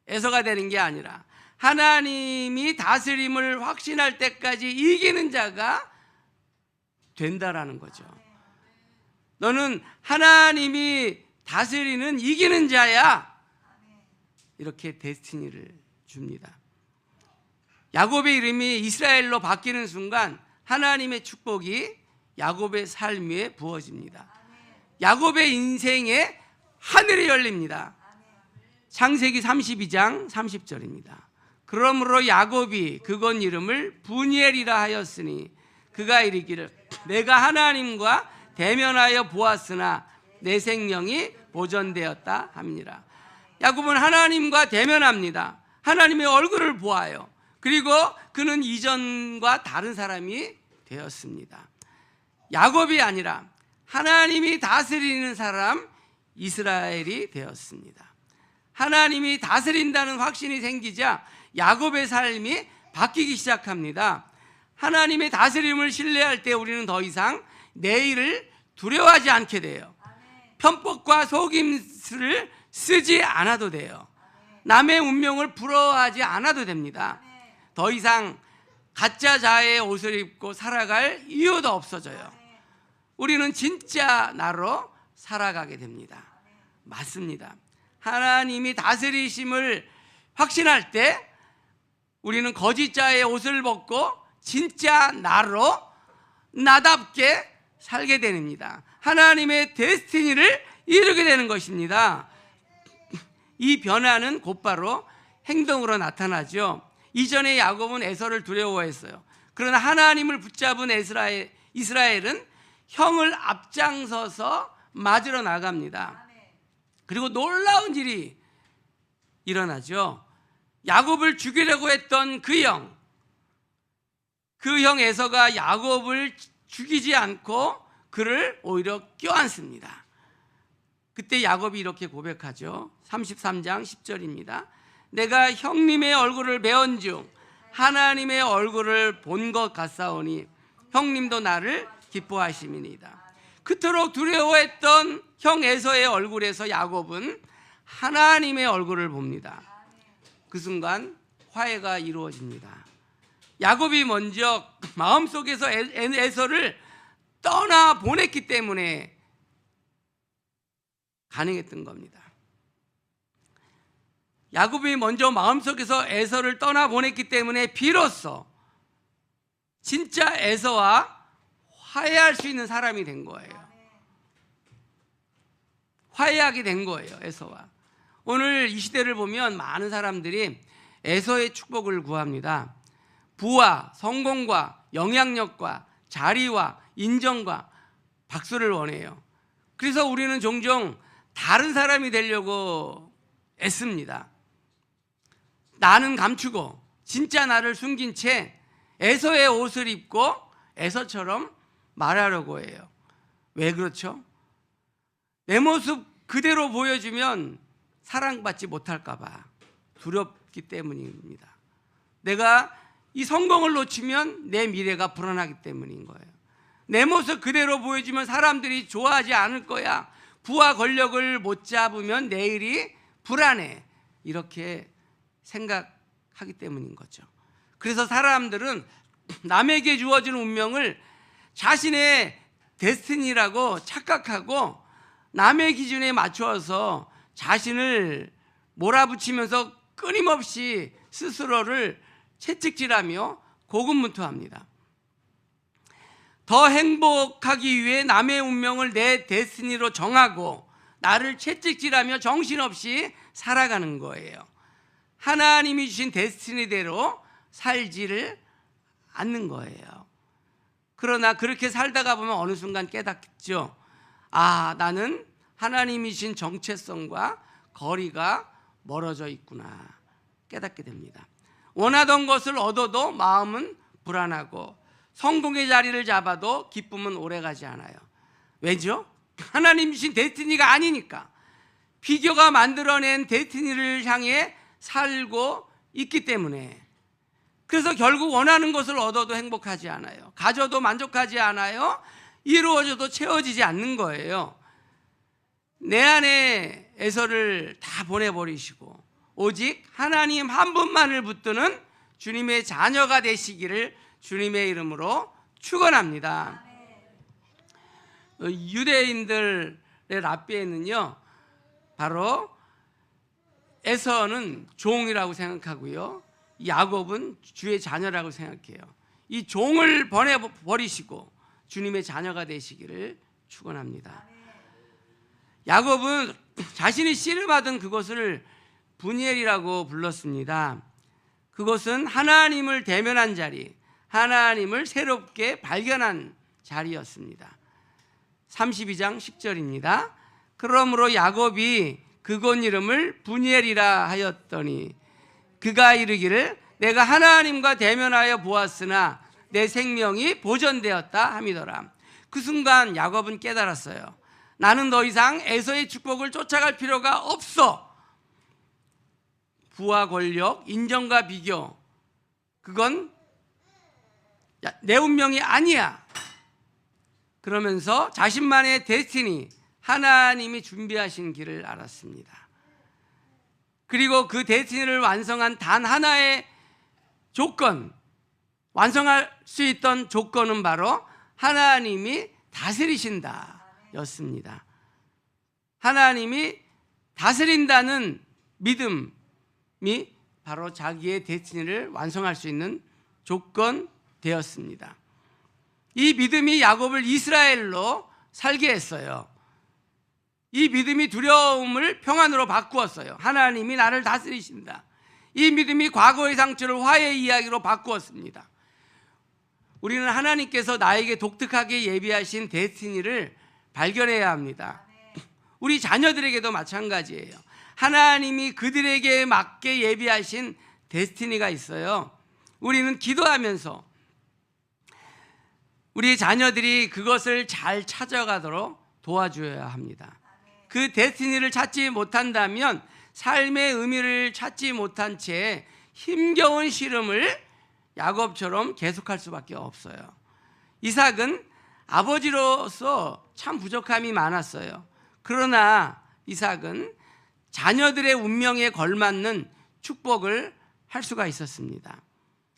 에서가 되는 게 아니라 하나님이 다스림을 확신할 때까지 이기는 자가 된다라는 거죠. 너는 하나님이 다스리는 이기는 자야. 이렇게 데스티니를 줍니다. 야곱의 이름이 이스라엘로 바뀌는 순간 하나님의 축복이 야곱의 삶 위에 부어집니다. 야곱의 인생에 하늘이 열립니다. 창세기 32장 30절입니다. 그러므로 야곱이 그곳 이름을 브니엘이라 하였으니 그가 이르기를 내가 하나님과 대면하여 보았으나 내 생명이 보존되었다 함이니라. 야곱은 하나님과 대면합니다. 하나님의 얼굴을 보아요. 그리고 그는 이전과 다른 사람이 되었습니다. 야곱이 아니라 하나님이 다스리는 사람 이스라엘이 되었습니다. 하나님이 다스린다는 확신이 생기자 야곱의 삶이 바뀌기 시작합니다. 하나님의 다스림을 신뢰할 때 우리는 더 이상 내일을 두려워하지 않게 돼요. 편법과 속임수를 쓰지 않아도 돼요. 남의 운명을 부러워하지 않아도 됩니다. 더 이상 가짜 자의 옷을 입고 살아갈 이유도 없어져요. 우리는 진짜 나로 살아가게 됩니다. 맞습니다. 하나님이 다스리심을 확신할 때 우리는 거짓 자의 옷을 벗고 진짜 나로 나답게 살게 됩니다. 하나님의 데스티니를 이루게 되는 것입니다. 이 변화는 곧바로 행동으로 나타나죠. 이전에 야곱은 에서를 두려워했어요. 그러나 하나님을 붙잡은 이스라엘은 형을 앞장서서 맞으러 나갑니다. 그리고 놀라운 일이 일어나죠. 야곱을 죽이려고 했던 그 형 에서가 야곱을 죽이지 않고 그를 오히려 껴안습니다. 그때 야곱이 이렇게 고백하죠. 33장 10절입니다. 내가 형님의 얼굴을 배운 중 하나님의 얼굴을 본 것 같사오니 형님도 나를 기뻐하심이니이다. 그토록 두려워했던 형 에서의 얼굴에서 야곱은 하나님의 얼굴을 봅니다. 그 순간 화해가 이루어집니다. 야곱이 먼저 마음속에서 에서를 떠나 보냈기 때문에 가능했던 겁니다. 야곱이 먼저 마음속에서 에서를 떠나 보냈기 때문에 비로소 진짜 에서와 화해할 수 있는 사람이 된 거예요. 화해하게 된 거예요, 에서와. 오늘 이 시대를 보면 많은 사람들이 에서의 축복을 구합니다. 부와 성공과 영향력과 자리와 인정과 박수를 원해요. 그래서 우리는 종종 다른 사람이 되려고 애씁니다. 나는 감추고 진짜 나를 숨긴 채 에서의 옷을 입고 에서처럼 말하려고 해요. 왜 그렇죠? 내 모습 그대로 보여주면 사랑받지 못할까 봐 두렵기 때문입니다. 내가 이 성공을 놓치면 내 미래가 불안하기 때문인 거예요. 내 모습 그대로 보여주면 사람들이 좋아하지 않을 거야. 부와 권력을 못 잡으면 내일이 불안해. 이렇게 생각하기 때문인 거죠. 그래서 사람들은 남에게 주어진 운명을 자신의 데스티니라고 착각하고 남의 기준에 맞추어서 자신을 몰아붙이면서 끊임없이 스스로를 채찍질하며 고군분투합니다. 더 행복하기 위해 남의 운명을 내 데스티니로 정하고 나를 채찍질하며 정신없이 살아가는 거예요. 하나님이 주신 데스티니대로 살지를 않는 거예요. 그러나 그렇게 살다가 보면 어느 순간 깨닫겠죠. 아, 나는 하나님이 주신 정체성과 거리가 멀어져 있구나 깨닫게 됩니다. 원하던 것을 얻어도 마음은 불안하고 성공의 자리를 잡아도 기쁨은 오래가지 않아요. 왜죠? 하나님 주신 데스티니가 아니니까. 비교가 만들어낸 데스티니를 향해 살고 있기 때문에. 그래서 결국 원하는 것을 얻어도 행복하지 않아요. 가져도 만족하지 않아요. 이루어져도 채워지지 않는 거예요. 내 안에 에서를 다 보내버리시고 오직 하나님 한 분만을 붙드는 주님의 자녀가 되시기를 주님의 이름으로 축원합니다. 유대인들의 랍비에는요, 바로 에서는 종이라고 생각하고요, 야곱은 주의 자녀라고 생각해요. 이 종을 보내버리시고 주님의 자녀가 되시기를 축원합니다. 야곱은 자신이 씨를 받은 그것을 분이엘이라고 불렀습니다. 그것은 하나님을 대면한 자리, 하나님을 새롭게 발견한 자리였습니다. 32장 10절입니다. 그러므로 야곱이 그곳 이름을 분이엘이라 하였더니 그가 이르기를 내가 하나님과 대면하여 보았으나 내 생명이 보존되었다 함이더라. 그 순간 야곱은 깨달았어요. 나는 더 이상 에서의 축복을 쫓아갈 필요가 없어. 부와 권력, 인정과 비교, 그건 내 운명이 아니야. 그러면서 자신만의 데스티니, 하나님이 준비하신 길을 알았습니다. 그리고 그 데스티니를 완성한 단 하나의 조건, 완성할 수 있던 조건은 바로 하나님이 다스리신다 였습니다. 하나님이 다스린다는 믿음이 바로 자기의 데스티니를 완성할 수 있는 조건 되었습니다. 이 믿음이 야곱을 이스라엘로 살게 했어요. 이 믿음이 두려움을 평안으로 바꾸었어요. 하나님이 나를 다스리신다. 이 믿음이 과거의 상처를 화해의 이야기로 바꾸었습니다. 우리는 하나님께서 나에게 독특하게 예비하신 데스티니를 발견해야 합니다. 우리 자녀들에게도 마찬가지예요. 하나님이 그들에게 맞게 예비하신 데스티니가 있어요. 우리는 기도하면서 우리 자녀들이 그것을 잘 찾아가도록 도와줘야 합니다. 그 데스티니를 찾지 못한다면 삶의 의미를 찾지 못한 채 힘겨운 씨름을 야곱처럼 계속할 수밖에 없어요. 이삭은 아버지로서 참 부족함이 많았어요. 그러나 이삭은 자녀들의 운명에 걸맞는 축복을 할 수가 있었습니다.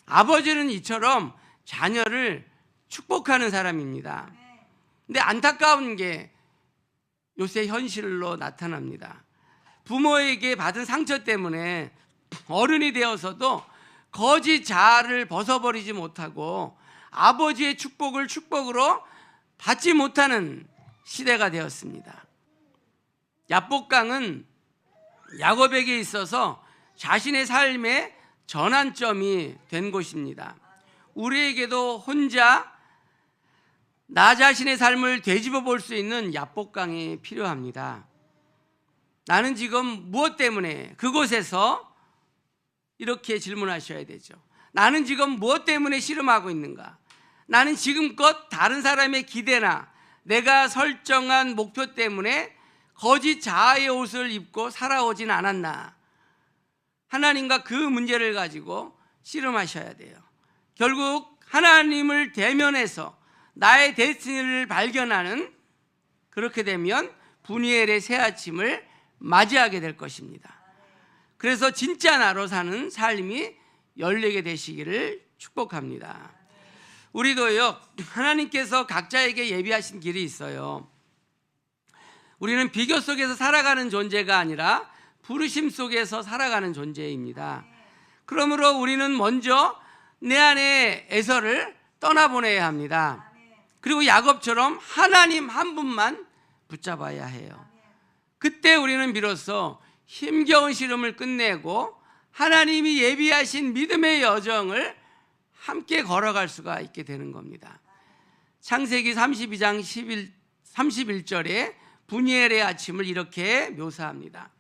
아버지는 이처럼 자녀를 축복하는 사람입니다. 근데 안타까운 게 요새 현실로 나타납니다. 부모에게 받은 상처 때문에 어른이 되어서도 거짓 자아를 벗어버리지 못하고 아버지의 축복을 축복으로 받지 못하는 시대가 되었습니다. 야복강은 야곱에게 있어서 자신의 삶의 전환점이 된 곳입니다. 우리에게도 혼자 나 자신의 삶을 되짚어 볼 수 있는 야복강이 필요합니다. 나는 지금 무엇 때문에 그곳에서 이렇게 질문하셔야 되죠. 나는 지금 무엇 때문에 씨름하고 있는가? 나는 지금껏 다른 사람의 기대나 내가 설정한 목표 때문에 거짓 자아의 옷을 입고 살아오진 않았나? 하나님과 그 문제를 가지고 씨름하셔야 돼요. 결국 하나님을 대면해서 나의 데스티니를 발견하는, 그렇게 되면 분이엘의 새 아침을 맞이하게 될 것입니다. 그래서 진짜 나로 사는 삶이 열리게 되시기를 축복합니다. 우리도요, 하나님께서 각자에게 예비하신 길이 있어요. 우리는 비교 속에서 살아가는 존재가 아니라 부르심 속에서 살아가는 존재입니다. 그러므로 우리는 먼저 내 안의 에서를 떠나보내야 합니다. 그리고 야곱처럼 하나님 한 분만 붙잡아야 해요. 그때 우리는 비로소 힘겨운 씨름을 끝내고 하나님이 예비하신 믿음의 여정을 함께 걸어갈 수가 있게 되는 겁니다. 창세기 32장 31절에 분이엘의 아침을 이렇게 묘사합니다.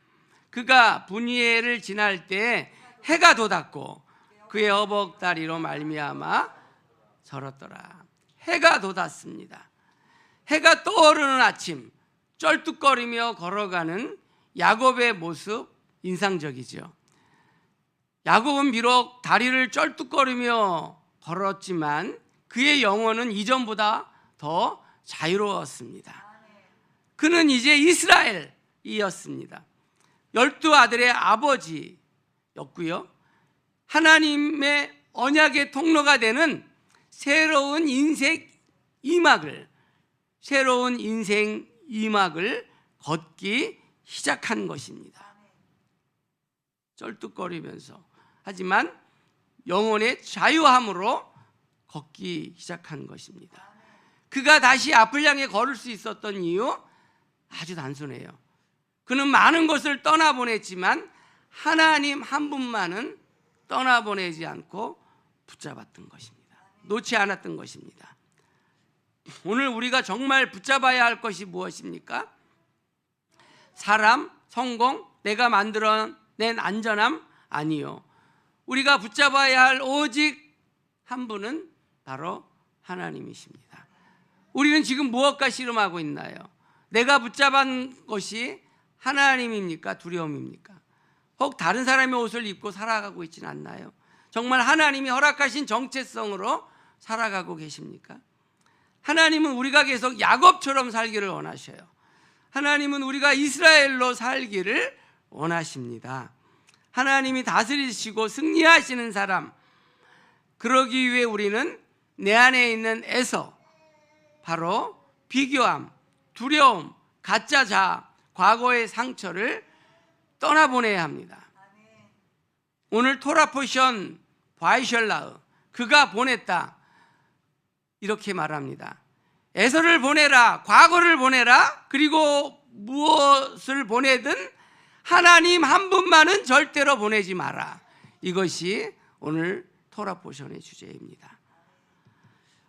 그가 분이엘을 지날 때 해가 돋았고 그의 어복다리로 말미암아 절었더라. 해가 돋았습니다. 해가 떠오르는 아침, 쩔뚝거리며 걸어가는 야곱의 모습 인상적이죠. 야곱은 비록 다리를 쩔뚝거리며 걸었지만 그의 영혼은 이전보다 더 자유로웠습니다. 그는 이제 이스라엘이었습니다. 12 아들의 아버지였고요. 하나님의 언약의 통로가 되는 새로운 인생 이막을 걷기 시작한 것입니다. 쩔뚝거리면서, 하지만 영혼의 자유함으로 걷기 시작한 것입니다. 그가 다시 앞을 향해 걸을 수 있었던 이유 아주 단순해요. 그는 많은 것을 떠나보냈지만 하나님 한 분만은 떠나보내지 않고 붙잡았던 것입니다. 놓지 않았던 것입니다. 오늘 우리가 정말 붙잡아야 할 것이 무엇입니까? 사람, 성공, 내가 만들어낸 안전함? 아니요. 우리가 붙잡아야 할 오직 한 분은 바로 하나님이십니다. 우리는 지금 무엇과 씨름하고 있나요? 내가 붙잡은 것이 하나님입니까? 두려움입니까? 혹 다른 사람의 옷을 입고 살아가고 있지는 않나요? 정말 하나님이 허락하신 정체성으로 살아가고 계십니까? 하나님은 우리가 계속 야곱처럼 살기를 원하셔요. 하나님은 우리가 이스라엘로 살기를 원하십니다. 하나님이 다스리시고 승리하시는 사람, 그러기 위해 우리는 내 안에 있는 에서, 바로 비교함, 두려움, 가짜 자아, 과거의 상처를 떠나보내야 합니다. 오늘 토라포션 바이셜라흐, 그가 보냈다, 이렇게 말합니다. 에서를 보내라, 과거를 보내라, 그리고 무엇을 보내든 하나님 한 분만은 절대로 보내지 마라. 이것이 오늘 토라포션의 주제입니다.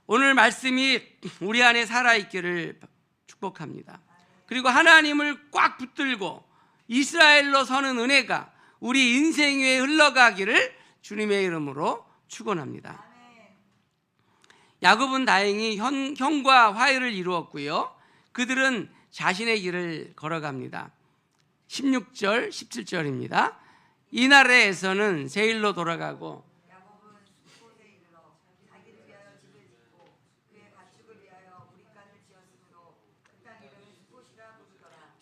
오늘 말씀이 우리 안에 살아있기를 축복합니다. 그리고 하나님을 꽉 붙들고 이스라엘로 서는 은혜가 우리 인생 위에 흘러가기를 주님의 이름으로 축원합니다. 야곱은 다행히 형과 화해를 이루었고요. 그들은 자신의 길을 걸어갑니다. 16절, 17절입니다. 이날에 에서는 세일로 돌아가고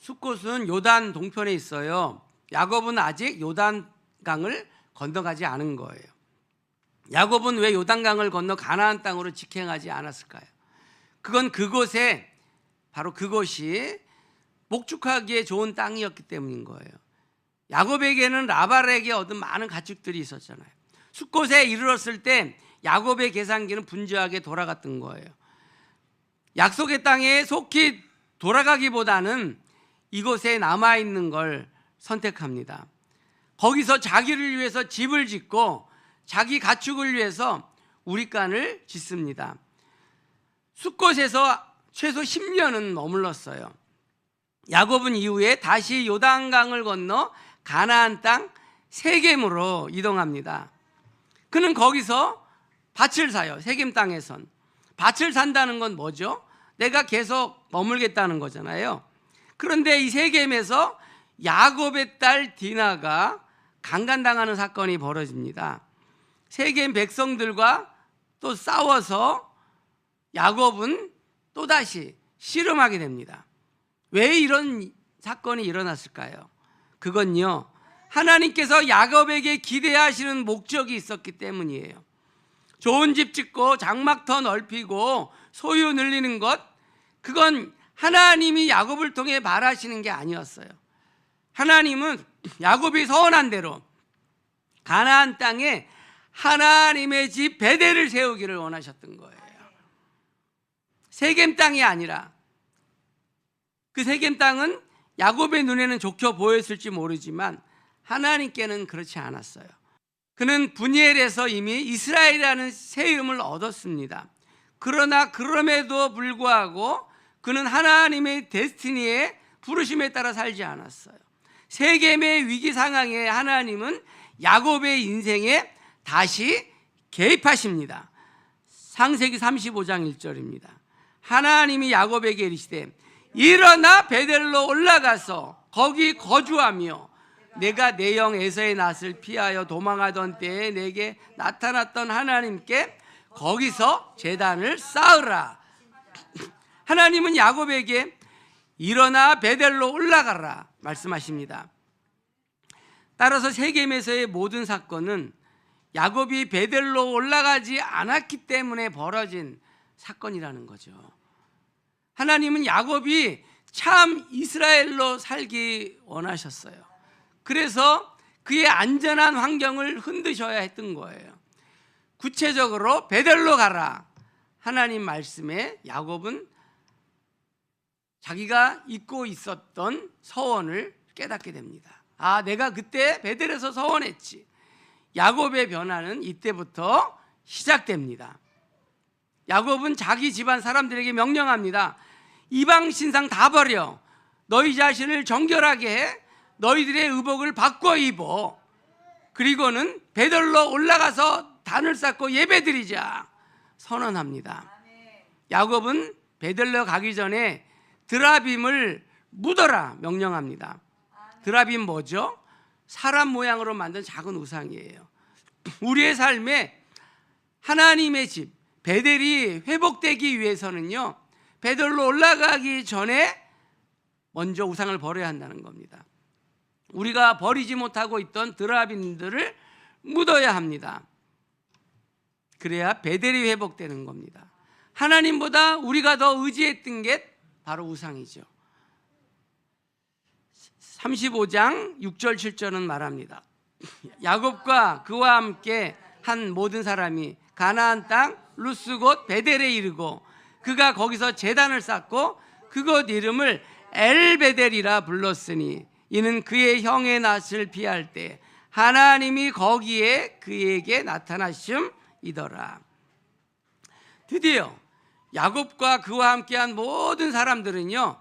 숫곳은 요단 동편에 있어요. 야곱은 아직 요단강을 건너가지 않은 거예요. 야곱은 왜 요단강을 건너 가나안 땅으로 직행하지 않았을까요? 그건 그곳에 바로 그곳이 목축하기에 좋은 땅이었기 때문인 거예요. 야곱에게는 라발에게 얻은 많은 가축들이 있었잖아요. 숫곳에 이르렀을 때 야곱의 계산기는 분주하게 돌아갔던 거예요. 약속의 땅에 속히 돌아가기보다는 이곳에 남아있는 걸 선택합니다. 거기서 자기를 위해서 집을 짓고 자기 가축을 위해서 우리간을 짓습니다. 숫곳에서 최소 10년은 머물렀어요. 야곱은 이후에 다시 요단강을 건너 가나안 땅 세겜으로 이동합니다. 그는 거기서 밭을 사요. 세겜 땅에선. 밭을 산다는 건 뭐죠? 내가 계속 머물겠다는 거잖아요. 그런데 이 세겜에서 야곱의 딸 디나가 강간당하는 사건이 벌어집니다. 세겜 백성들과 또 싸워서 야곱은 또다시 씨름하게 됩니다. 왜 이런 사건이 일어났을까요? 그건요, 하나님께서 야곱에게 기대하시는 목적이 있었기 때문이에요. 좋은 집 짓고 장막 더 넓히고 소유 늘리는 것, 그건 하나님이 야곱을 통해 바라시는 게 아니었어요. 하나님은 야곱이 서원한 대로 가나안 땅에 하나님의 집 베델을 세우기를 원하셨던 거예요. 세겜 땅이 아니라, 그 세겜 땅은 야곱의 눈에는 좋게 보였을지 모르지만 하나님께는 그렇지 않았어요. 그는 분이엘에서 이미 이스라엘이라는 새 이름을 얻었습니다. 그러나 그럼에도 불구하고 그는 하나님의 데스티니에 부르심에 따라 살지 않았어요. 세겜의 위기 상황에 하나님은 야곱의 인생에 다시 개입하십니다. 창세기 35장 1절입니다. 하나님이 야곱에게 이르시되 일어나 베델로 올라가서 거기 거주하며 내가 내 형 에서의 낯을 피하여 도망하던 때에 내게 나타났던 하나님께 거기서 제단을 쌓으라. 하나님은 야곱에게 일어나 베델로 올라가라 말씀하십니다. 따라서 세겜에서의 모든 사건은 야곱이 베델로 올라가지 않았기 때문에 벌어진 사건이라는 거죠. 하나님은 야곱이 참 이스라엘로 살기 원하셨어요. 그래서 그의 안전한 환경을 흔드셔야 했던 거예요. 구체적으로 베델로 가라 하나님 말씀에 야곱은 자기가 잊고 있었던 서원을 깨닫게 됩니다. 아, 내가 그때 베델에서 서원했지. 야곱의 변화는 이때부터 시작됩니다. 야곱은 자기 집안 사람들에게 명령합니다. 이방 신상 다 버려. 너희 자신을 정결하게 해. 너희들의 의복을 바꿔 입어. 그리고는 베델로 올라가서 단을 쌓고 예배드리자 선언합니다. 야곱은 베델로 가기 전에 드라빔을 묻어라 명령합니다. 드라빔 뭐죠? 사람 모양으로 만든 작은 우상이에요. 우리의 삶에 하나님의 집 베델이 회복되기 위해서는요, 베델로 올라가기 전에 먼저 우상을 버려야 한다는 겁니다. 우리가 버리지 못하고 있던 드라빔들을 묻어야 합니다. 그래야 베델이 회복되는 겁니다. 하나님보다 우리가 더 의지했던 게 바로 우상이죠. 35장 6절 7절은 말합니다. 야곱과 그와 함께 한 모든 사람이 가나안 땅 루스 곧 베델에 이르고 그가 거기서 제단을 쌓고 그곳 이름을 엘베델이라 불렀으니 이는 그의 형의 낯을 피할 때 하나님이 거기에 그에게 나타나심이더라. 드디어 야곱과 그와 함께한 모든 사람들은요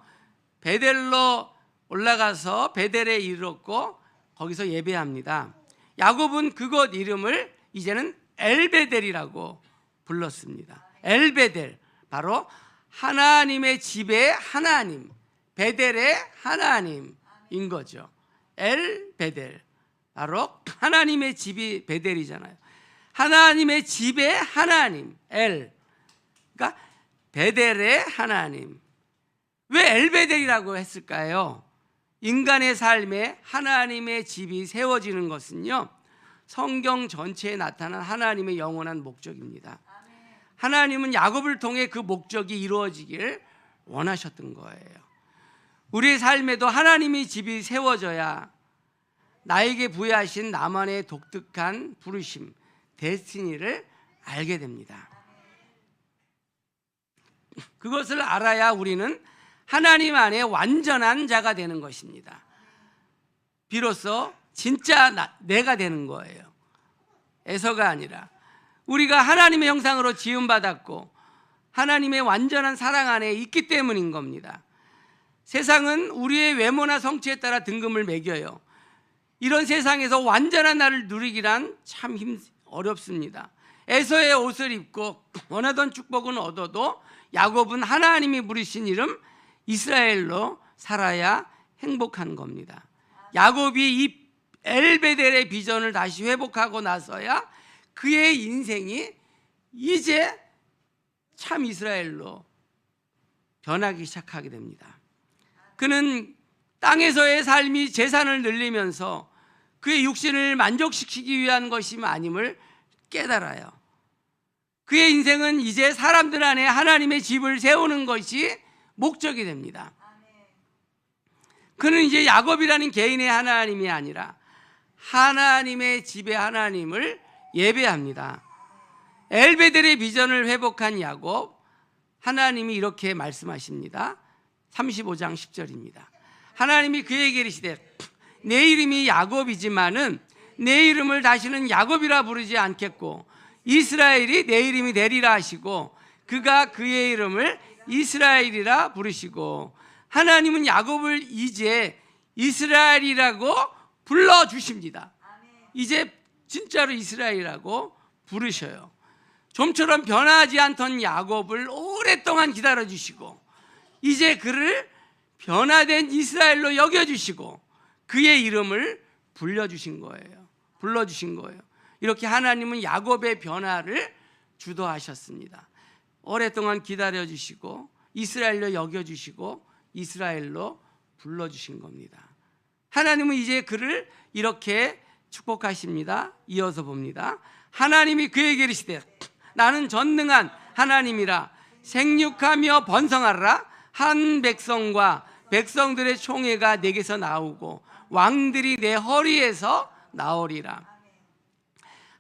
베델로 올라가서 베델에 이르렀고 거기서 예배합니다. 야곱은 그곳 이름을 이제는 엘베델이라고 불렀습니다. 엘베델, 바로 하나님의 집의 하나님, 베델의 하나님인 거죠. 엘베델, 바로 하나님의 집이 베델이잖아요. 하나님의 집의 하나님, 그러니까 베델의 하나님. 왜 엘베델이라고 했을까요? 인간의 삶에 하나님의 집이 세워지는 것은요 성경 전체에 나타난 하나님의 영원한 목적입니다. 하나님은 야곱을 통해 그 목적이 이루어지길 원하셨던 거예요. 우리의 삶에도 하나님의 집이 세워져야 나에게 부여하신 나만의 독특한 부르심, 데스티니를 알게 됩니다. 그것을 알아야 우리는 하나님 안에 완전한 자가 되는 것입니다. 비로소 진짜 내가 되는 거예요. 에서가 아니라 우리가 하나님의 형상으로 지음받았고 하나님의 완전한 사랑 안에 있기 때문인 겁니다. 세상은 우리의 외모나 성취에 따라 등급을 매겨요. 이런 세상에서 완전한 나를 누리기란 참 어렵습니다. 에서의 옷을 입고 원하던 축복은 얻어도 야곱은 하나님이 부르신 이름 이스라엘로 살아야 행복한 겁니다. 야곱이 이 엘베델의 비전을 다시 회복하고 나서야 그의 인생이 이제 참 이스라엘로 변하기 시작하게 됩니다. 그는 땅에서의 삶이 재산을 늘리면서 그의 육신을 만족시키기 위한 것이 아님을 깨달아요. 그의 인생은 이제 사람들 안에 하나님의 집을 세우는 것이 목적이 됩니다. 그는 이제 야곱이라는 개인의 하나님이 아니라 하나님의 집의 하나님을 예배합니다. 엘베델의 비전을 회복한 야곱, 하나님이 이렇게 말씀하십니다. 35장 10절입니다. 하나님이 그에게 이르시되 내 이름이 야곱이지만은 내 이름을 다시는 야곱이라 부르지 않겠고 이스라엘이 내 이름이 되리라 하시고 그가 그의 이름을 이스라엘이라 부르시고, 하나님은 야곱을 이제 이스라엘이라고 불러주십니다. 이제 진짜로 이스라엘이라고 부르셔요. 좀처럼 변하지 않던 야곱을 오랫동안 기다려주시고 이제 그를 변화된 이스라엘로 여겨주시고 그의 이름을 불러주신 거예요. 이렇게 하나님은 야곱의 변화를 주도하셨습니다. 오랫동안 기다려주시고 이스라엘로 여겨주시고 이스라엘로 불러주신 겁니다. 하나님은 이제 그를 이렇게 축복하십니다. 이어서 봅니다. 하나님이 그에게 이르시되 나는 전능한 하나님이라 생육하며 번성하라. 한 백성과 백성들의 총회가 내게서 나오고 왕들이 내 허리에서 나오리라.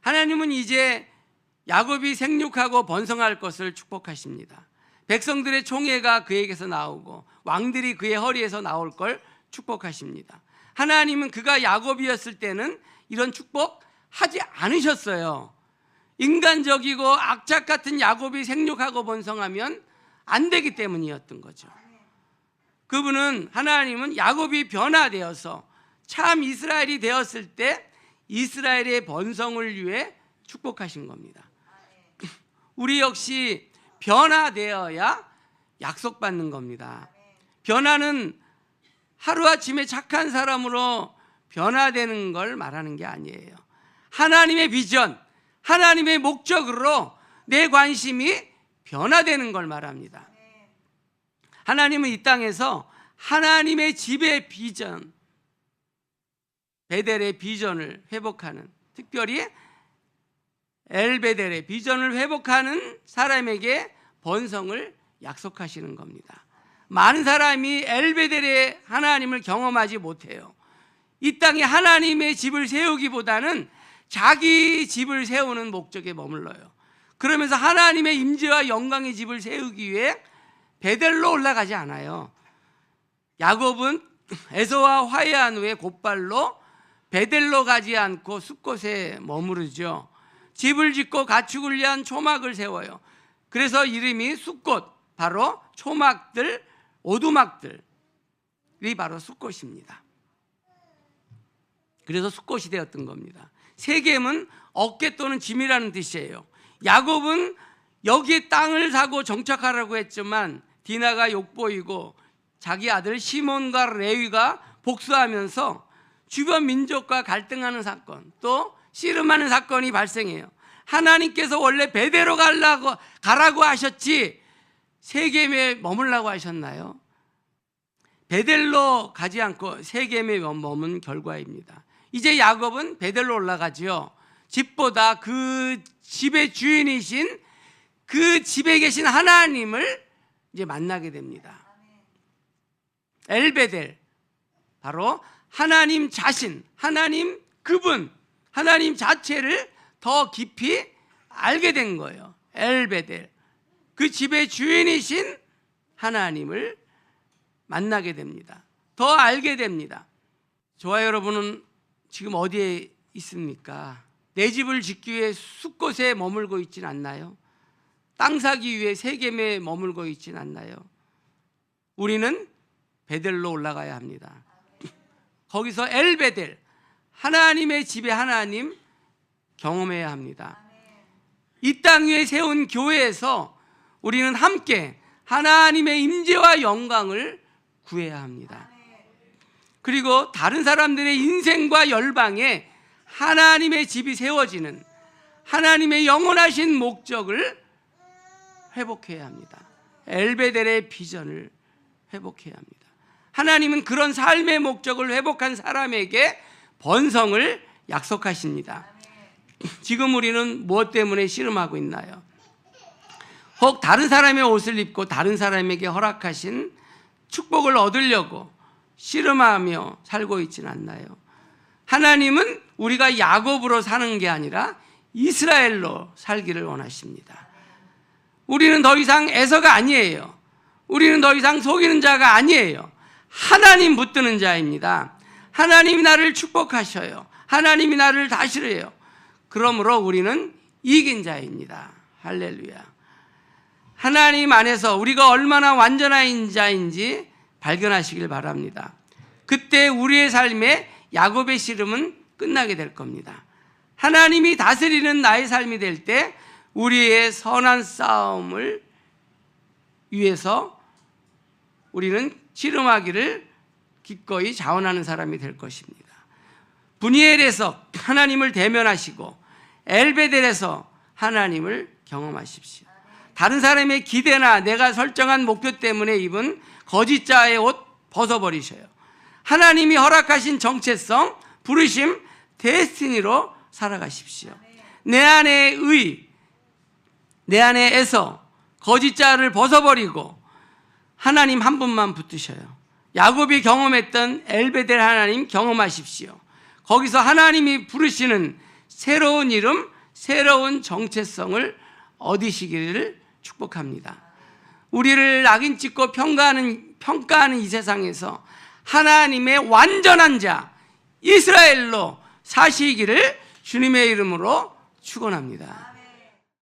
하나님은 이제 야곱이 생육하고 번성할 것을 축복하십니다. 백성들의 총회가 그에게서 나오고 왕들이 그의 허리에서 나올 걸 축복하십니다. 하나님은 그가 야곱이었을 때는 이런 축복 하지 않으셨어요. 인간적이고 악착 같은 야곱이 생육하고 번성하면 안 되기 때문이었던 거죠. 그분은, 하나님은 야곱이 변화되어서 참 이스라엘이 되었을 때 이스라엘의 번성을 위해 축복하신 겁니다. 우리 역시 변화되어야 약속받는 겁니다. 변화는 하루아침에 착한 사람으로 변화되는 걸 말하는 게 아니에요. 하나님의 비전, 하나님의 목적으로 내 관심이 변화되는 걸 말합니다. 하나님은 이 땅에서 하나님의 집의 비전, 베델의 비전을 회복하는, 특별히 엘베델의 비전을 회복하는 사람에게 번성을 약속하시는 겁니다. 많은 사람이 엘베델의 하나님을 경험하지 못해요. 이 땅에 하나님의 집을 세우기보다는 자기 집을 세우는 목적에 머물러요. 그러면서 하나님의 임재와 영광의 집을 세우기 위해 베델로 올라가지 않아요. 야곱은 에서와 화해한 후에 곧발로 베델로 가지 않고 숲곳에 머무르죠. 집을 짓고 가축을 위한 초막을 세워요. 그래서 이름이 숫꽃, 바로 초막들, 오두막들이 바로 숫꽃입니다. 그래서 숫꽃이 되었던 겁니다. 세겜은 어깨 또는 짐이라는 뜻이에요. 야곱은 여기에 땅을 사고 정착하라고 했지만 디나가 욕보이고 자기 아들 시몬과 레위가 복수하면서 주변 민족과 갈등하는 사건, 또 씨름하는 사건이 발생해요. 하나님께서 원래 베델로 가라고 하셨지 세겜에 머물라고 하셨나요? 베델로 가지 않고 세겜에 머문 결과입니다. 이제 야곱은 베델로 올라가지요. 집보다 그 집의 주인이신 그 집에 계신 하나님을 이제 만나게 됩니다. 엘베델, 바로 하나님 자신, 하나님 그분, 하나님 자체를 더 깊이 알게 된 거예요. 엘베델, 그 집의 주인이신 하나님을 만나게 됩니다. 더 알게 됩니다. 저와 여러분은 지금 어디에 있습니까? 내 집을 짓기 위해 숫곳에 머물고 있진 않나요? 땅 사기 위해 세겜에 머물고 있진 않나요? 우리는 베델로 올라가야 합니다. 거기서 엘베델, 하나님의 집에 하나님 경험해야 합니다. 이 땅 위에 세운 교회에서 우리는 함께 하나님의 임재와 영광을 구해야 합니다. 그리고 다른 사람들의 인생과 열방에 하나님의 집이 세워지는 하나님의 영원하신 목적을 회복해야 합니다. 엘베델의 비전을 회복해야 합니다. 하나님은 그런 삶의 목적을 회복한 사람에게 번성을 약속하십니다. 지금 우리는 무엇 때문에 씨름하고 있나요? 혹 다른 사람의 옷을 입고 다른 사람에게 허락하신 축복을 얻으려고 씨름하며 살고 있지는 않나요? 하나님은 우리가 야곱으로 사는 게 아니라 이스라엘로 살기를 원하십니다. 우리는 더 이상 에서가 아니에요. 우리는 더 이상 속이는 자가 아니에요. 하나님 붙드는 자입니다. 하나님이 나를 축복하셔요. 하나님이 나를 다스려요. 그러므로 우리는 이긴 자입니다. 할렐루야. 하나님 안에서 우리가 얼마나 완전한 자인지 발견하시길 바랍니다. 그때 우리의 삶에 야곱의 씨름은 끝나게 될 겁니다. 하나님이 다스리는 나의 삶이 될 때 우리의 선한 싸움을 위해서 우리는 씨름하기를 기꺼이 자원하는 사람이 될 것입니다. 분이엘에서 하나님을 대면하시고 엘베델에서 하나님을 경험하십시오. 다른 사람의 기대나 내가 설정한 목표 때문에 입은 거짓 자의 옷 벗어버리셔요. 하나님이 허락하신 정체성, 부르심, 데스티니로 살아가십시오. 내 안에 내 안에서 거짓 자를 벗어버리고 하나님 한 분만 붙드셔요. 야곱이 경험했던 엘베델 하나님 경험하십시오. 거기서 하나님이 부르시는 새로운 이름, 새로운 정체성을 얻으시기를 축복합니다. 우리를 낙인 찍고 평가하는 이 세상에서 하나님의 완전한 자 이스라엘로 사시기를 주님의 이름으로 축원합니다.